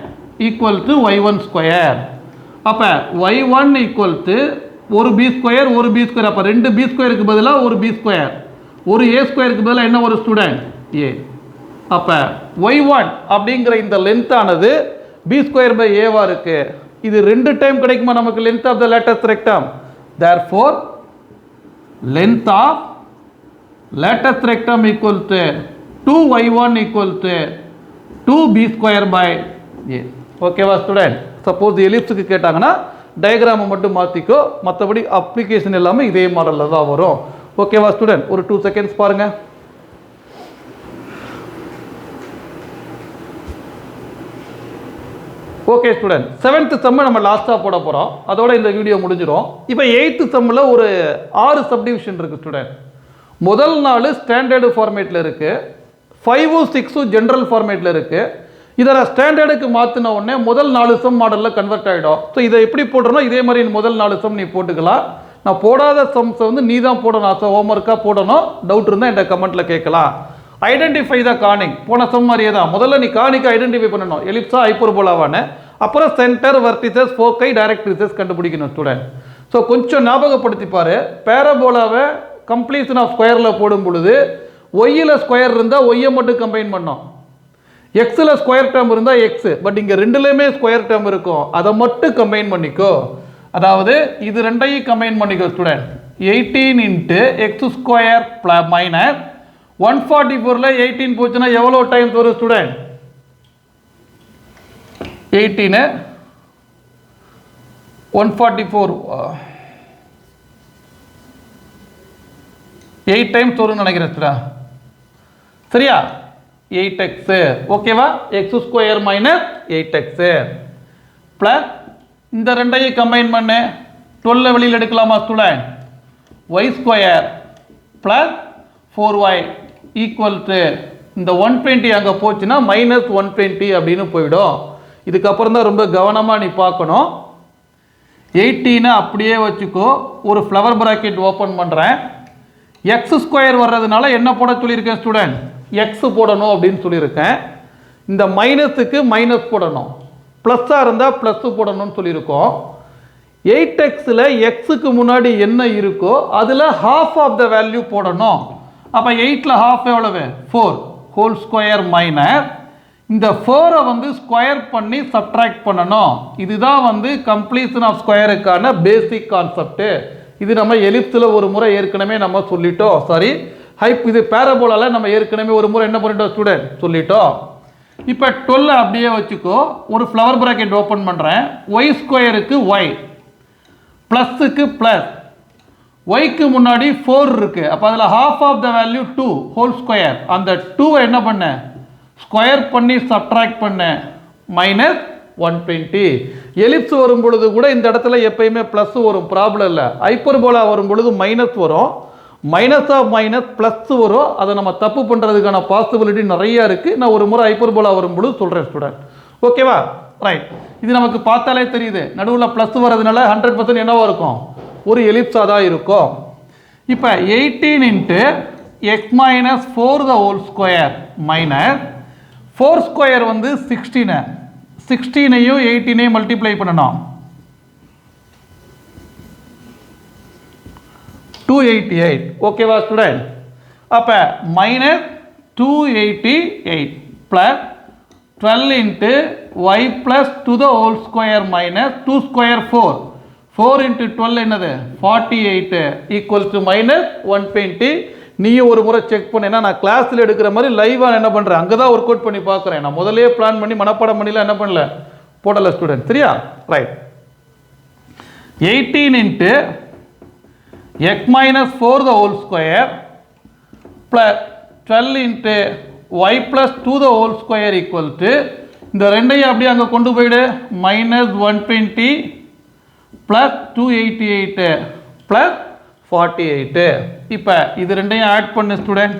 equal to y one square. அப்போ ஒய் ஒன் ஈக்குவல் டு ஒரு பி ஸ்கொயர் ஒரு பி ஸ்கொயர். அப்போ ரெண்டு பி ஸ்கொயருக்கு பதிலாக ஒரு பி ஸ்கொயர், ஒரு ஏ ஸ்கொயருக்கு பதிலாக என்ன ஒரு ஸ்டூடெண்ட்? ஏ. அப்போ ஒய் ஒன் அப்படிங்கிற இந்த லென்த்தானது பி ஸ்கொயர் பை ஏவா இருக்கு. இது ரெண்டு டைம் கிடைக்குமா நமக்கு length of the latus rectum? Therefore length of lattice rectum equal to 2y1 equal to 2b square by a. ஓகேவா ஸ்டூடெண்ட்? சப்போஸ் எலிப்ஸுக்கு கேட்டாங்கன்னா டயக்ராமை மட்டும் மாற்றிக்கோ, மற்றபடி அப்ளிகேஷன் எல்லாமே இதே மாடலில் தான் வரும். ஓகேவா ஸ்டூடெண்ட்? ஒரு 2 செகண்ட்ஸ் பாருங்க. ஓகே ஸ்டூடெண்ட், 7th சம்மை நம்ம லாஸ்ட்டாக போட போகிறோம். அதோட இந்த வீடியோ முடிஞ்சிடும். இப்போ 8th சம்மில் ஒரு 6 சப்டிவிஷன் இருக்குது ஸ்டூடெண்ட். முதல் 4 ஸ்டாண்டர்டு ஃபார்மேட்டில் இருக்குது, 5 6 ஜென்ரல் ஃபார்மேட்டில் இருக்குது. இதை நான் ஸ்டாண்டர்டுக்கு மாற்றின உடனே முதல் 4 சம் மாடலில் கன்வெர்ட் ஆகிடும். ஸோ இதை எப்படி போடுறோன்னா இதே மாதிரி முதல் 4 சம் நீ போட்டுக்கலாம். நான் போடாத சம்ஸை வந்து நீ தான் போடணும். ஆசை ஹோம்ஒர்க்காக போடணும். டவுட் இருந்தால் என்கிட்ட கமெண்ட்டில் கேட்கலாம். ஐடென்டிஃபை த கானிங் போன சம் மாதிரியே தான். முதல்ல நீ கானிக்கு ஐடென்டிஃபை பண்ணணும், எலிப்ஸா ஹைப்பர்போலாவான்னு. அப்புறம் சென்டர், வர்டிசஸ், ஃபோக்கை, டைரக்ட்ரிசஸ் கண்டுபிடிக்கணும் ஸ்டூடெண்ட். ஸோ கொஞ்சம் ஞாபகப்படுத்திப்பார். பேரபோலாவை கம்ப்ளீஷன் ஆஃப் ஸ்கொயரில் போடும் பொழுது ஒய்யில் ஸ்கொயர் இருந்தால் ஒய்யை மட்டும் கம்பைன் பண்ணோம், எக்ஸில் ஸ்கொயர் டேர்ம் இருந்தால் எக்ஸு. பட் இங்கே ரெண்டுலேயுமே ஸ்கொயர் டேர்ம் இருக்கும், அதை மட்டும் கம்பைன் பண்ணிக்கோ. அதாவது இது ரெண்டையும் கம்பைன் பண்ணிக்கோ student. 18 into x square minus 144ல் 18 போச்சுன்னா எவ்வளோ டைம்ஸ் வரும் ஸ்டூடெண்ட்? 18 144 8 டைம்ஸ் வரும்னு நினைக்கிறேன் ஸ்டூடெண்ட். சரியா? 8x. ஓகேவா? X square minus 8x plus இந்த ரெண்டையும் கம்பைன் பண்ணு. 12 வெளியில் எடுக்கலாமா student? Y square plus 4y equal to இந்த 120 அங்கே போச்சுன்னா மைனஸ் 120 அப்படின்னு போயிடும். இதுக்கப்புறம் தான் ரொம்ப கவனமாக நீ பார்க்கணும். 18 அப்படியே வச்சுக்கோ. ஒரு ஃப்ளவர் ப்ராக்கெட் ஓப்பன் பண்ணுறேன். எக்ஸ் ஸ்கொயர் வர்றதுனால என்ன போட சொல்லியிருக்கேன் ஸ்டூடெண்ட்? எக்ஸ் போடணும் அப்படின்னு சொல்லியிருக்கேன். இந்த மைனஸுக்கு மைனஸ் போடணும், ப்ளஸ்ஸாக இருந்தால் ப்ளஸ்ஸு போடணும்னு சொல்லியிருக்கோம். 8xல் எக்ஸுக்கு முன்னாடி என்ன இருக்கோ அதில் ஹாஃப் ஆஃப் த வேல்யூ போடணும். அப்போ 8ல் ஹாஃப் எவ்வளவு? 4 ஹோல் ஸ்கொயர் மைனஸ் இந்த 4ஐ வந்து ஸ்கொயர் பண்ணி சப்ட்ராக்ட் பண்ணணும். இதுதான் வந்து கம்ப்ளீஷன் ஆஃப் ஸ்கொயருக்கான பேசிக் கான்செப்ட். இது நம்ம எலிப்ஸில் ஒரு முறை ஏற்கனவே நம்ம சொல்லிட்டோம். சாரி, இது பேரபோலால நம்ம ஏற்கனவே ஒரு முறை என்ன பண்ணிட்டோம் ஸ்டூடெண்ட்? சொல்லிட்டோம். இப்போ 12 அப்படியே வச்சுக்கோ. ஒரு ஃப்ளவர் ப்ராக்கெட் ஓப்பன் பண்ணுறேன். ஒய் ஸ்கொயருக்கு ஒய், ப்ளஸ்ஸுக்கு ப்ளஸ், ஒய்க்கு முன்னாடி 4 இருக்குது. அப்போ அதில் half of the value 2 whole square. அந்த 2 என்ன பண்ண? ஸ்கொயர் பண்ணி சப்ட்ராக்ட் பண்ண மைனஸ் 120. எலிப்ஸ் வரும் பொழுது கூட இந்த இடத்துல எப்பயுமே ப்ளஸ் வரும், ப்ராப்ளம் இல்லை. ஹைப்பர்போலா வரும் பொழுது மைனஸ் வரும், மைனஸ் ஆஃப் மைனஸ் ப்ளஸ் வரும். அதை நம்ம தப்பு பண்ணுறதுக்கான பாசிபிலிட்டி நிறையா இருக்குது. நான் ஒரு முறை ஹைப்பர்போலா வரும் பொழுது சொல்கிறேன் ஸ்டூடெண்ட். ஓகேவா? ரைட். இது நமக்கு பார்த்தாலே தெரியுது. நடுவில் ப்ளஸ் வர்றதுனால 100% என்னவா இருக்கும்? ஒரு எலிப்ஸாக தான் இருக்கும். இப்போ 18 into x minus 4 the whole square minus 4 square வந்து 16 16ஐயும் 18ஐயும் மல்டிப்ளை பண்ணணும் 288 ஓகேவா ஸ்டூடெண்ட் அப்ப minus 288 plus 12 into y plus 2 the whole square minus 2 square 4 4 into 12 என்னது 48 equals to minus 120 நீ ஒரு முறை செக் பண்ணேன்னா நான் கிளாஸ்ல எடுக்கிற மாதிரி லைவா என்ன பண்றேன் அங்க தான் வொர்க் அவுட் பண்ணி பார்க்கறேன் நான் முதல்லயே பிளான் பண்ணி மனப்பாடம் பண்ணில என்ன பண்ணல போடல ஸ்டூடண்ட் சரியா right 18 into x minus 4 the whole square plus 12 into y plus 2 the whole square equal to இந்த ரெண்டையும் அப்படியே அங்க கொண்டு போய்டு minus 120 plus 288 plus 48 இப்போ இது ரெண்டையும் ஆட் பண்ணு ஸ்டூடண்ட்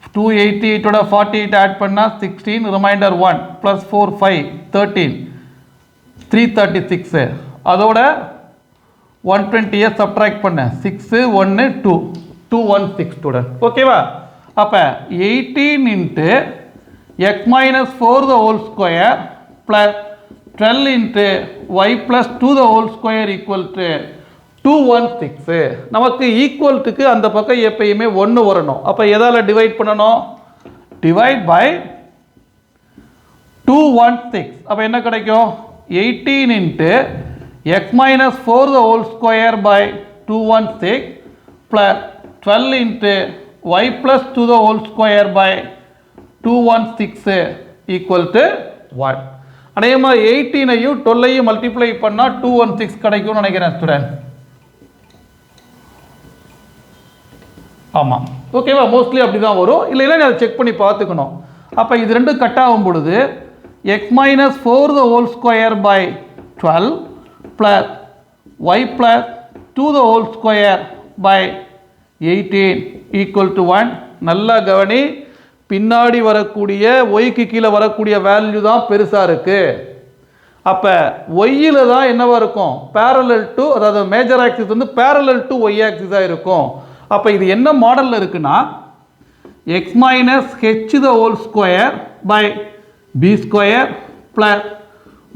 288 ஓட 48 ஆட் பண்ணா 16 ரிமைண்டர் 1 plus 4 5 13 336 அதோட 120 சப்ட்ராக்ட் பண்ணு 6 1 2 216 ஸ்டூடண்ட் ஓகேவா அப்ப 18 into x minus 4 the whole square plus 12 into y plus 2 the whole square equal to 216 நமக்கு ஈக்குவல் டுக்கு அந்த பக்கம் எப்பயுமே 1 வரணும் அப்ப எதால டிவைட் பண்ணனும் டிவைட் பை 216 அப்ப என்ன கிடைக்கும் 18 into x minus 4 the whole square by 216 plus 12 into y plus 2 the whole square by 216 equal to 1 அநேகமா 18 ஐயும் 12 ஐயும் மல்டிப்ளை பண்ணா 216 கிடைக்கும்னு நினைக்கிறேன் ஸ்டூடண்ட் ஆமா ஓகேவா மோஸ்ட்லி அப்படி தான் வரும் இல்லைனா நீ அதை செக் பண்ணி பார்த்துக்கணும் அப்ப இது ரெண்டும் கட் ஆகும் பொழுது x minus 4 the whole square by 12 plus y plus 2 the whole square by 18 equal to 1 நல்லா கவனி பின்னாடி வரக்கூடிய y க்கு கீழ வரக்கூடிய வேல்யூ தான் பெருசா இருக்கு அப்ப y ல தான் என்னவா இருக்கும் parallel to அதாவது மேஜர் ஆக்சிஸ் வந்து parallel to y ஆக்சிஸ் ஆ இருக்கும் அப்ப இது என்ன மாடல்ல இருக்குன்னா x minus h the whole square by b square plus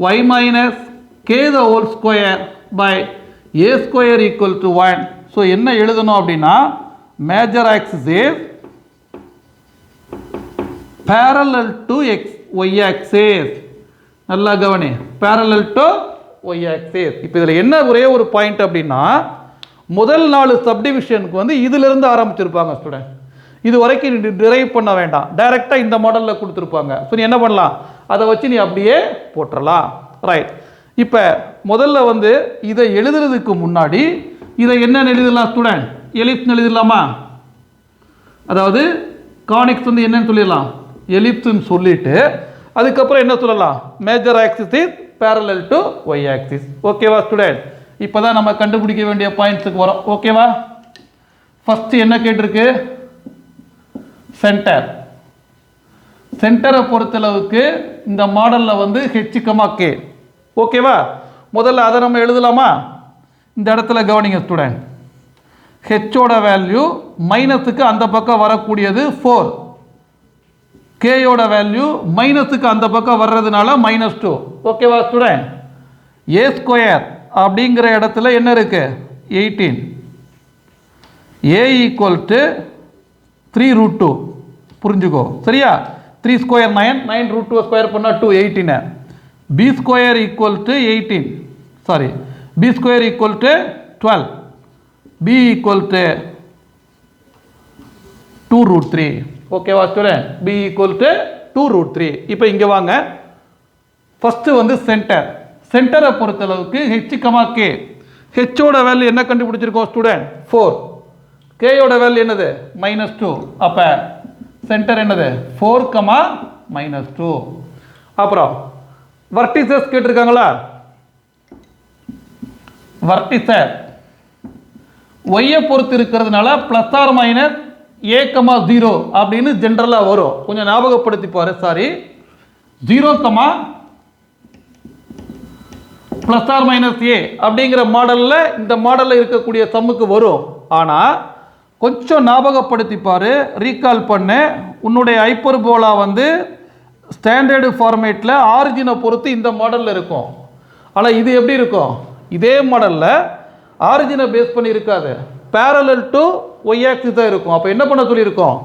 y minus k the whole square by a square equal to 1 so என்ன எழுதணும் அப்படினா major axis is parallel to y axis நல்லா கவனி parallel to y axis இப்போ இதுல என்ன ஒரே ஒரு பாயிண்ட் அப்படினா முதல் நாலு சப்டிவிஷனுக்கு வந்து இதில இருந்து ஆரம்பிச்சிருப்பாங்க ஸ்டூடண்ட் இது வரைக்கும் நீ டிரைவ் பண்ண வேண்டாம் டைரக்டா இந்த மாடல்ல கொடுத்திருப்பாங்க சோ நீ என்ன பண்ணலாம் அதை வச்சு நீ அப்படியே போட்றலாம் ரைட் இப்போ முதல்ல வந்து இதை எழுதுறதுக்கு முன்னாடி இதை என்ன எழுதலாம் ஸ்டூடண்ட் எலிப்ஸ் எழுதலாமா அதாவது கானிக்ஸ் வந்து என்னன்னு சொல்லிடலாம் எலிப்ஸ்னு சொல்லிட்டு அதுக்கு அப்புறம் என்ன சொல்லலாம் major axis is parallel to y axis ஓகேவா ஸ்டூடண்ட் இப்போதான் நம்ம கண்டுபிடிக்க வேண்டிய பாயிண்ட்ஸ்க்கு வரோம் ஓகேவா ஃபர்ஸ்ட் என்ன கேட்டிருக்கு சென்டர் சென்டரை பொறுத்தளவுக்கு இந்த மாடல்ல வந்து h, k ஓகேவா முதல்ல அதை நம்ம எழுதலாமா இந்த இடத்துல கவனிங்க ஸ்டூடண்ட் h ஓட வேல்யூ மைனஸுக்கு அந்த பக்கம் வரக்கூடியது 4 k ஓட வேல்யூ மைனஸுக்கு அந்த பக்கம் வர்றதுனால -2 ஓகேவா ஸ்டூடண்ட் a ஸ்கொயர் அப்படிங்கிற இடத்துல என்ன இருக்கு 18 a equal to 3 root 2 புரிஞ்சுக்கோ சரியா 3 ஸ்கொயர் 9 9 root 2 ஸ்கொயர் பண்ணா 2 18 b square equal to 18 sorry b square equal to 12 b equal to 2 root 3 ஓகேவா student b equal to 2 root 3 இப்போ இங்க வாங்க ஃபர்ஸ்ட் வந்து சென்டர் சென்டரை பொறுத்தளவுக்கு h, k h ஓட வேல்யூ என்ன கண்டுபிடிச்சிருக்கோம் ஸ்டூடண்ட் 4 k ஓட வேல்யூ என்னது -2 அப்ப சென்டர் என்னது 4, -2 அப்புறம் வெர்டிசஸ் கேட்டிருக்காங்களா வெர்டிசஸ் y பொறுத்து இருக்கிறதுனால பிளஸ் ஆர் மைனஸ் a, 0 அப்படின்னு ஜெனரலா வரும் கொஞ்சம் ஞாபகப்படுத்தி பாரு sorry 0, plus or minus a அப்படிங்கிற மாடல்ல இந்த மாடல்ல இருக்கக்கூடிய சம்முக்கு வரும் ஆனா கொஞ்சம் ஞாபகப்படுத்திப்பார், ரீகால் பண்ணு. உன்னுடைய ஹைப்பர்போலா வந்து ஸ்டாண்டர்டு ஃபார்மேட்டில் ஆரிஜினை பொறுத்து இந்த மாடலில் இருக்கும். ஆனால் இது எப்படி இருக்கும்? இதே மாடலில் ஆரிஜினை பேஸ் பண்ணி இருக்காது, பேரலல் டு ஒய் ஆக்சிஸ் தான் இருக்கும். அப்போ என்ன பண்ண சொல்லியிருக்கோம்?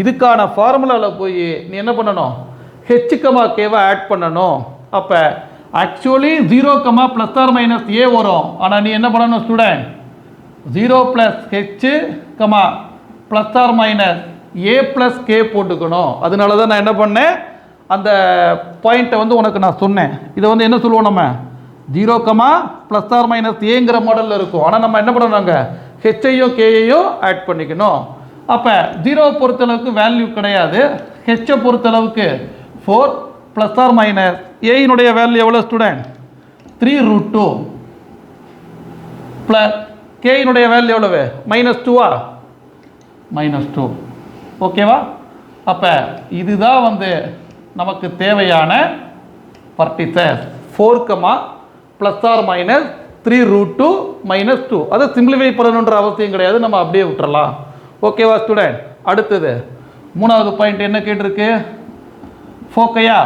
இதுக்கான ஃபார்முலாவில் போய் நீ என்ன பண்ணணும்? ஹெச்சுக்கமா கேவை ஆட் பண்ணணும். அப்போ actually 0, plus R minus a வரும். ஆனால் நீ என்ன பண்ணணும் student? 0 plus h, plus R minus a plus k போட்டுக்கணும். அதனால தான் நான் என்ன பண்ணேன், அந்த பாயிண்ட்டை வந்து உனக்கு நான் சொன்னேன். இதை வந்து என்ன சொல்லுவோம் நம்ம? 0, ப்ளஸ் ஆர் மைனஸ் ஏங்கிற மாடலில் இருக்கும். ஆனால் நம்ம என்ன பண்ணணுங்க? ஹெச்சையும் கேயையும் ஆட் பண்ணிக்கணும். அப்போ 0 பொறுத்தளவுக்கு வேல்யூ கிடையாது, ஹெச்சை பொறுத்தளவுக்கு 4 ப்ளஸ் ஆர் மைனஸ் ஏயினுடைய வேல்யூ எவ்வளோ ஸ்டூடெண்ட்? 3√2 ப்ளஸ் கேயினுடைய வேல்யூ எவ்வளவு? -2ஆ? -2. ஓகேவா? அப்போ இதுதான் வந்து நமக்கு தேவையான பர்டிசஸ். 4, ப்ளஸ் ஆர் மைனஸ் 3√2 -2. அதை சிம்பிளிஃபை பண்ணணுன்ற அவசியம் கிடையாது, நம்ம அப்படியே விட்டுறலாம். ஓகேவா ஸ்டூடெண்ட்? அடுத்தது 3வது பாயிண்ட் என்ன கேட்டிருக்கு? ஃபோக்கையா?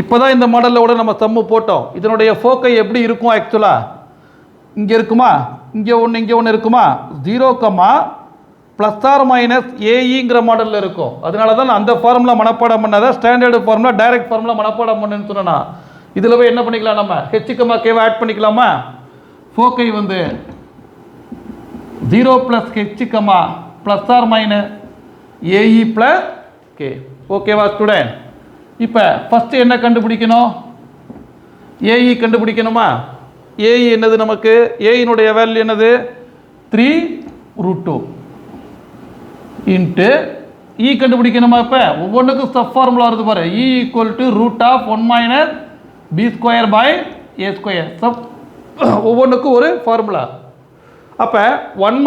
இப்போ தான் இந்த மாடலில் கூட நம்ம சம்மு போட்டோம். இதனுடைய ஃபோக்கை எப்படி இருக்கும்? ஆக்சுவலாக இங்கே இருக்குமா? இங்கே ஒன்று இருக்குமா? 0, ப்ளஸ் ஆர் மைனஸ் ஏஇங்கிற மாடலில் இருக்கும். அதனால தான் அந்த ஃபார்முலா மனப்பாடம் பண்ணாத, ஸ்டாண்டர்டு ஃபார்முலா டைரக்ட் ஃபார்முலா மனப்பாடம் பண்ணுன்னு சொன்னா இதில் போய் என்ன பண்ணிக்கலாம்? நம்ம ஹெச்சுக்கமா கேவை ஆட் பண்ணிக்கலாமா? ஃபோக்கை வந்து 0 plus h comma plus R minus a e plus k. ஓகேவா ஸ்டூடெண்ட்? இப்போ ஃபஸ்ட்டு என்ன கண்டுபிடிக்கணும்? ஏஇ கண்டுபிடிக்கணுமா? ஏஇ என்னது நமக்கு? ஏயினுடைய வேல்யூ என்னது? 3√2 இன்ட்டு இ கண்டுபிடிக்கணுமா? இப்போ ஒவ்வொன்றுக்கும் சப் ஃபார்முலா வருது பாரு. இ ஈக்குவல் டு √(1 - b²/a². சப் ஒவ்வொன்றுக்கும் ஒரு ஃபார்முலா. அப்போ 1 -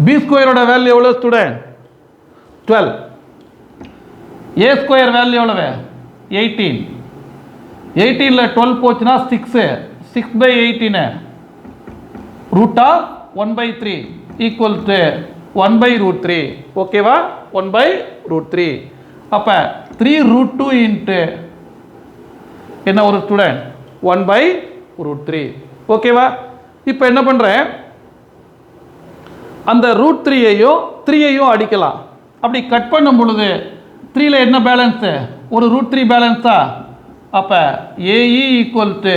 b² வேல்யூ எவ்வளோ ஸ்டூடெண்ட்? 12. a² வேல்யூ எவ்வளவு? 18. 18ல் 12 போச்சுன்னா 6. 6/18 √(1/3) ஈக்குவல் டு 1/√3. ஓகேவா? 1/√3. அப்போ 3√2 இன்ட்டு என்ன ஒரு ஸ்டூடெண்ட்? 1/√3. ஓகேவா? இப்போ என்ன பண்ணுறேன், அந்த √3யையும் 3யையும் அடிக்கலாம். அப்படி கட் பண்ணும் பொழுது 3ல் என்ன பேலன்ஸு? ஒரு √3 பேலன்ஸா? அப்போ ஏஇ ஈக்குவல் டு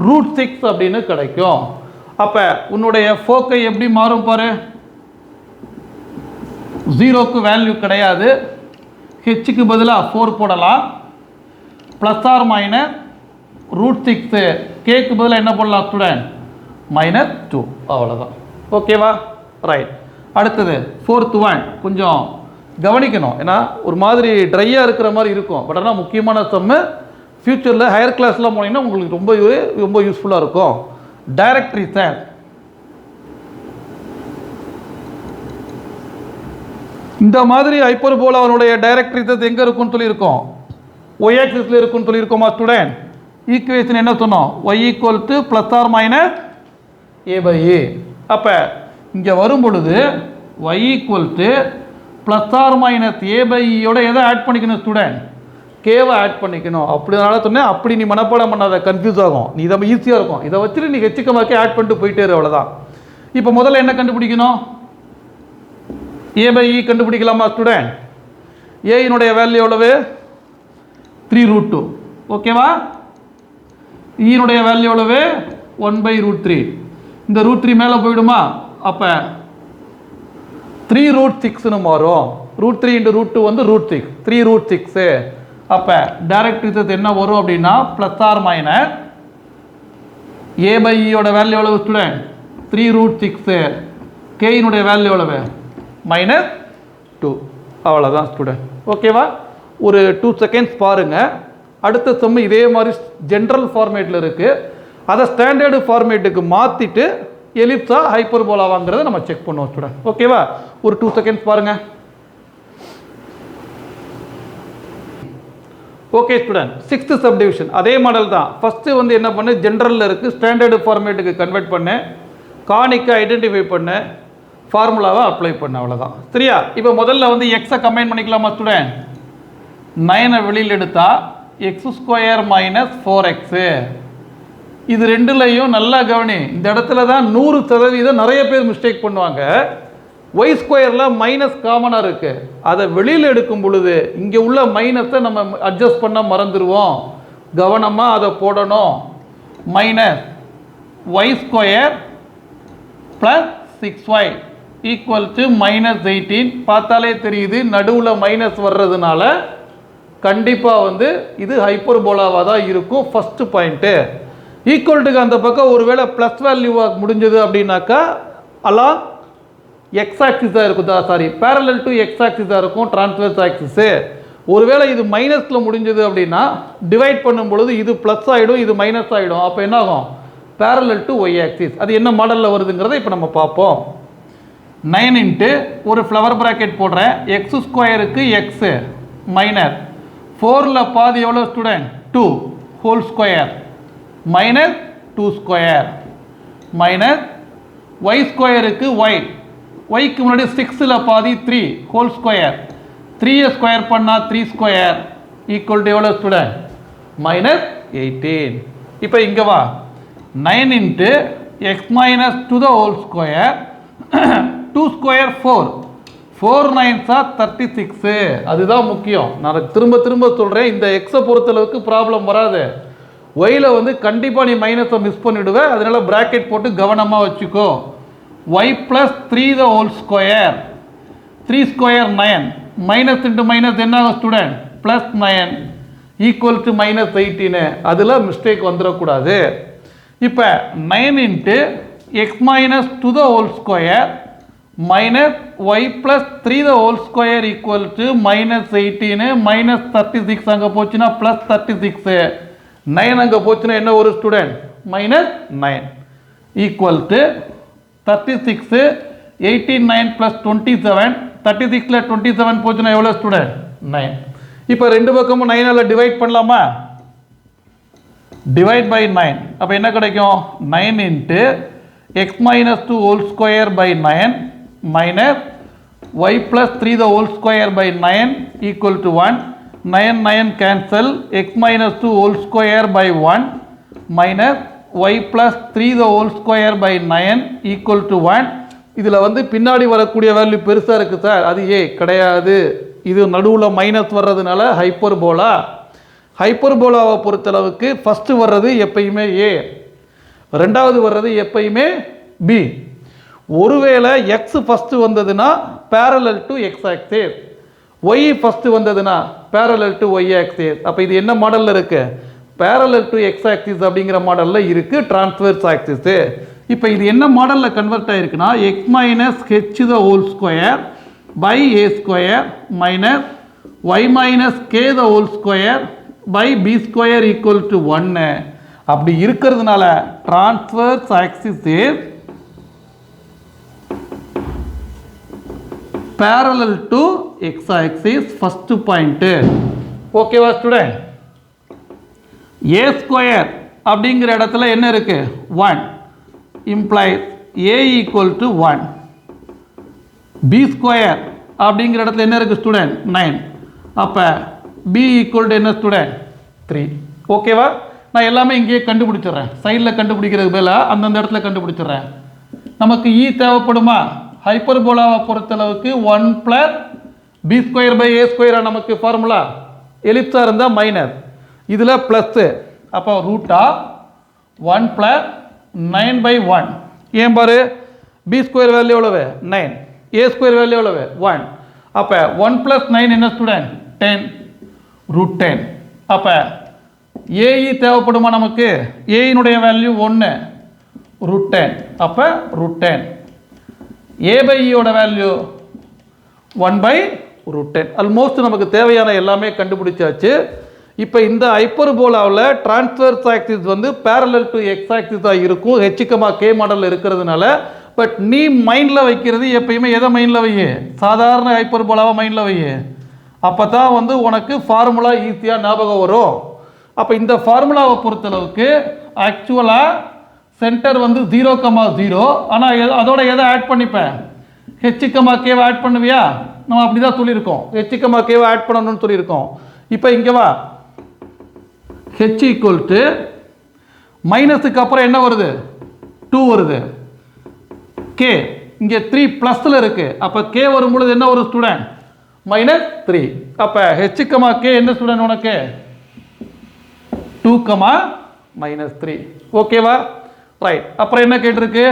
√6 அப்படின்னு கிடைக்கும். அப்போ உன்னுடைய ஃபோக்கை எப்படி மாறும் பாரு? 0க்கு வேல்யூ கிடையாது, ஹெச்சுக்கு பதிலாக 4 போடலாம், ப்ளஸ் ஆர் மைனஸ் √6, கேக்கு பதிலாக என்ன போடலாம் ஸ்டூடெண்ட்? -2. அவ்வளோதான். ஓகேவா? ரைட். அடுத்தது 4th ஒன் கொஞ்சம் கவனிக்கணும், ஏன்னா ஒரு மாதிரி ட்ரையாக இருக்கிற மாதிரி இருக்கும். பட் ஆனால் முக்கியமான சம்மு. ஃப்யூச்சரில் ஹையர் கிளாஸ்லாம் போனீங்கன்னா உங்களுக்கு ரொம்ப யூஸ்ஃபுல்லாக இருக்கும். டைரக்ட்ரிசன் இந்த மாதிரி ஹைப்பர்போலாவுடைய டைரக்ட்ரிசஸ் எங்கே இருக்குன்னு சொல்லியிருக்கோம்? ஒய் ஆக்சிஸில் இருக்குன்னு சொல்லியிருக்கோமா ஸ்டூடெண்ட்? ஈக்குவேஷன் என்ன சொன்னோம்? Y equal to plus R minus a/a. அப்போ இங்கே வரும் பொழுது y equal to plus R minus a/e எதை ஆட் பண்ணிக்கணும் ஸ்டூடெண்ட்? கேவை ஆட் பண்ணிக்கணும். அப்படினால சொன்னேன், அப்படி நீ மனப்பாடம் பண்ணாத, கன்ஃபியூஸ் ஆகும். நீ இதை ஈஸியாக இருக்கும், இதை வச்சுட்டு நீ ஹெச்சுக்கமாக்கே ஆட் பண்ணிட்டு போயிட்டே இரு, அவ்வளோதான். இப்போ முதல்ல என்ன கண்டுபிடிக்கணும்? a/e கண்டுபிடிக்கலாமா student? ஏயினுடைய வேல்யூ எவ்வளவு? 3√2. ஓகேவா? ஈனுடைய வேல்யூ எவ்வளவு? 1/√3. இந்த √3 மேலே போயிடுமா? அப்போ 3√6ன்னு மாறும். √3 × √2 வந்து √6, 3√6. அப்போ டைரக்ட்ரிசஸ் என்ன வரும் அப்படின்னா plus R minus a/e value எவ்வளவு ஸ்டூடெண்ட்? 3√6. கேயினுடைய வேல்யூ எவ்வளவு? -2. அவ்வளோதான் ஸ்டூடெண்ட். ஓகேவா? ஒரு 2 செகண்ட்ஸ் பாருங்கள். அடுத்த சம்மு இதே மாதிரி ஜென்ரல் ஃபார்மேட்டில் இருக்குது. அதை ஸ்டாண்டர்டு ஃபார்மேட்டுக்கு மாற்றிட்டு எலிப்ஸா ஹைப்பர்போலாவாங்கிறத நம்ம செக் பண்ணுவோம் ஸ்டூடெண்ட். ஓகேவா? ஒரு 2 செகண்ட்ஸ் பாருங்கள். ஓகே ஸ்டூடெண்ட், 6th சப்டிவிஷன் அதே மாடல் தான். ஃபஸ்ட்டு வந்து என்ன பண்ணு, ஜென்ரலில் இருக்குது, ஸ்டாண்டர்டு ஃபார்மேட்டுக்கு கன்வெர்ட் பண்ணேன். கானிக்கை ஐடென்டிஃபை பண்ணு, ஃபார்முலாவை அப்ளை பண்ண, அவ்வளோதான். சரியா? இப்போ முதல்ல வந்து எக்ஸை கம்பைன் பண்ணிக்கலாமா ஸ்டூடெண்ட்? 9 வெளியில் எடுத்தா x² மைனஸ் 4x. இது ரெண்டுலையும் நல்லா கவனி, இந்த இடத்துல தான் 100% நிறைய பேர் மிஸ்டேக் பண்ணுவாங்க. y² மைனஸ் காமனாக இருக்குது, அதை வெளியில் எடுக்கும் பொழுது இங்கே உள்ள மைனஸை நம்ம அட்ஜஸ்ட் பண்ண மறந்துடுவோம். கவனமாக அதை போடணும். Minus y² plus 6y equal to minus 18. பார்த்தாலே தெரியுது நடுவில் மைனஸ் வர்றதுனால கண்டிப்பாக வந்து இது ஹைப்பர்போலாவாக தான் இருக்கும். ஃபஸ்ட்டு பாயிண்ட்டு ஈக்குவல்ட்டுக்கு அந்த பக்கம் ஒருவேளை ப்ளஸ் வேல்யூவாக முடிஞ்சது அப்படின்னாக்கா அலாம் எக்ஸ் ஆக்சிஸாக இருக்கும், சாரி பேரலல் டு எக்ஸ் ஆக்சிஸாக இருக்கும் டிரான்ஸ்வர்ஸ் ஆக்சிஸு. ஒருவேளை இது மைனஸில் முடிஞ்சது அப்படின்னா டிவைட் பண்ணும் பொழுது இது ப்ளஸ் ஆகிடும், இது மைனஸ் ஆகிடும். அப்போ என்ன ஆகும்? Parallel to y axis. அது என்ன மாடலில் வருதுங்கிறத இப்போ நம்ம பார்ப்போம். 9 இன்ட்டு ஒரு ஃப்ளவர் ப்ராக்கெட் போடுறேன், x² எக்ஸு மைனஸ் 4ல் பாதி எவ்வளோ student? 2 whole square minus 2² minus y² y, ஒய்க்கு முன்னாடி 6ல் பாதி 3 ஹோல் ஸ்கொயர், 3 ஸ்கொயர் பண்ணால் 3² ஈக்குவல் டு எவ்வளோ ஸ்டூடெண்ட்? மைனஸ் 18. இப்போ இங்கே வா, 9 into x minus 2 whole square 2² 4, 4 9s 36. அதுதான் முக்கியம். நான் திரும்ப திரும்ப சொல்கிறேன், இந்த எக்ஸை பொறுத்தளவுக்கு ப்ராப்ளம் வராது. ஒயில் வந்து கண்டிப்பாக நீ மைனஸை மிஸ் பண்ணிவிடுவேன். அதனால் ப்ராக்கெட் போட்டு கவனமாக வச்சுக்கோ. Y plus 3 whole square, 3² 9, minus into minus என்ன ஆகும் student? Plus 9 equal to minus 18. அதில் மிஸ்டேக் வந்துடக்கூடாது. இப்போ 9 into x minus 2 whole square minus y plus 3 whole square equal to minus 18, minus 36 அங்கே போச்சுன்னா ப்ளஸ் 36, 9 அங்கே போச்சுன்னா என்ன ஒரு student? Minus 9 equal to 36, 18 9 plus 27, 36ல் 27 போச்சுன்னா எவ்வளோ ஸ்டூடெண்ட்? 9. இப்போ ரெண்டு பக்கமும் 9ஆல் டிவைட் பண்ணலாமா? Divide by 9. அப்போ என்ன கிடைக்கும்? 9 into x minus 2 whole square by 9 minus y plus 3 whole square by 9 equal to 1. 9 9 cancel, x minus 2 whole square by 1 minus y plus 3 whole square by 9 equal to 1. இதில் வந்து பின்னாடி வரக்கூடிய வேல்யூ பெருசாக இருக்குது சார், அது ஏ கிடையாது. இது நடுவில் மைனஸ் வர்றதுனால ஹைப்பர்போலா. ஹைப்பர்போலாவை பொறுத்தளவுக்கு ஃபஸ்ட்டு வர்றது எப்பயுமே ஏ, ரெண்டாவது வர்றது எப்பயுமே பி. ஒருவேளை எக்ஸ் ஃபஸ்ட்டு வந்ததுன்னா parallel to x axis, y first வந்ததுன்னா பேரலல் டு ஒய் ஆக்சிஸ். அப்போ இது என்ன மாடலில் இருக்குது? பேரலல் டு எக்ஸ் ஆக்சிஸ் அப்படிங்கிற மாடலில் இருக்குது டிரான்ஸ்வர்ஸ் ஆக்சிஸு. இப்போ இது என்ன மாடலில் கன்வெர்ட் ஆகிருக்குன்னா x minus h the whole square by a square minus y minus k the whole square by b square equal to 1. அப்படி இருக்கிறதுனால transverse axis is parallel to x axis. first point. ஓகேவா ஸ்டூடெண்ட்? a ஸ்கொயர் அப்படிங்கிற இடத்துல என்ன இருக்கு? 1 implies a equal to 1. b square அப்படிங்கிற இடத்துல என்ன இருக்கு ஸ்டூடெண்ட்? 9. அப்போ b equal to என்ன ஸ்டூடெண்ட்? 3. ஓகேவா? நான் எல்லாமே இங்கேயே கண்டுபிடிச்சிடுறேன், சைடில் கண்டுபிடிக்கிறதுக்கு பதிலாக அந்தந்த இடத்துல கண்டுபிடிச்சிடுறேன். நமக்கு e தேவைப்படுமா? ஹைப்பர்போலாவை பொறுத்தளவுக்கு 1 ப்ளஸ் பி ஸ்கொயர் பை ஏ ஸ்கொயராக நமக்கு ஃபார்முலா. எலிப்ஸாக இருந்தால் மைனஸ், இதில் ப்ளஸ்ஸு. அப்போ ரூட்டா 1 ப்ளஸ் 9 பை 1. ஏன் பாரு, பி ஸ்கொயர் வேல்யூ எவ்வளவு? 9, ஏ ஸ்கொயர் வேல்யூ எவ்வளவு? 1. அப்போ 1 ப்ளஸ் 9 என்ன ஸ்டூடெண்ட்? 10 ரூட் 10. அப்போ ஏஇ தேவைப்படுமா நமக்கு? ஏயினுடைய வேல்யூ 1 ரூட் 10. அப்போ ரூட் 10. ஏ பை இயோட வேல்யூ 1 பை ரூட் 10. ஆல்மோஸ்ட் நமக்கு தேவையான எல்லாமே கண்டுபிடிச்சாச்சு. இப்போ இந்த ஹைப்பர்போலாவில் டிரான்ஸ்வர்ஸ் ஆக்சிஸ் வந்து பேரலல் டு எக்ஸ் ஆக்சிஸாக இருக்கும், ஹெச்கமா கே மாடலில் இருக்கிறதுனால. பட் நீ மைண்டில் வைக்கிறது எப்பயுமே எதை மைண்டில் வை? சாதாரண ஹைப்பர்போலாவை மைண்டில் வை. அப்போ தான் வந்து உனக்கு ஃபார்முலா ஈஸியாக ஞாபகம் வரும். அப்போ இந்த ஃபார்முலாவை பொறுத்தளவுக்கு ஆக்சுவலாக சென்டர் வந்து 0, 0. ஆனால் அதோட எதை ஆட் பண்ணிப்பேன்? ஹெச், கேவை ஆட் பண்ணுவியா? நம்ம அப்படி தான் சொல்லியிருக்கோம். ஹெச், கேவை ஆட் பண்ணணும்னு சொல்லியிருக்கோம். இப்போ இங்கே வா, ஹெச் ஈக்குவல் டு மைனஸுக்கு அப்புறம் என்ன வருது? 2 வருது. கே இங்கே 3 ப்ளஸில் இருக்குது. அப்போ கே வரும்பொழுது என்ன ஒரு ஸ்டூடெண்ட்? -3. அப்போ ஹெச், கே என்ன ஸ்டூடெண்ட் உனக்கு? 2, -3. ஓகேவா? ரைட். அப்புறம் என்ன கேட்டிருக்கு?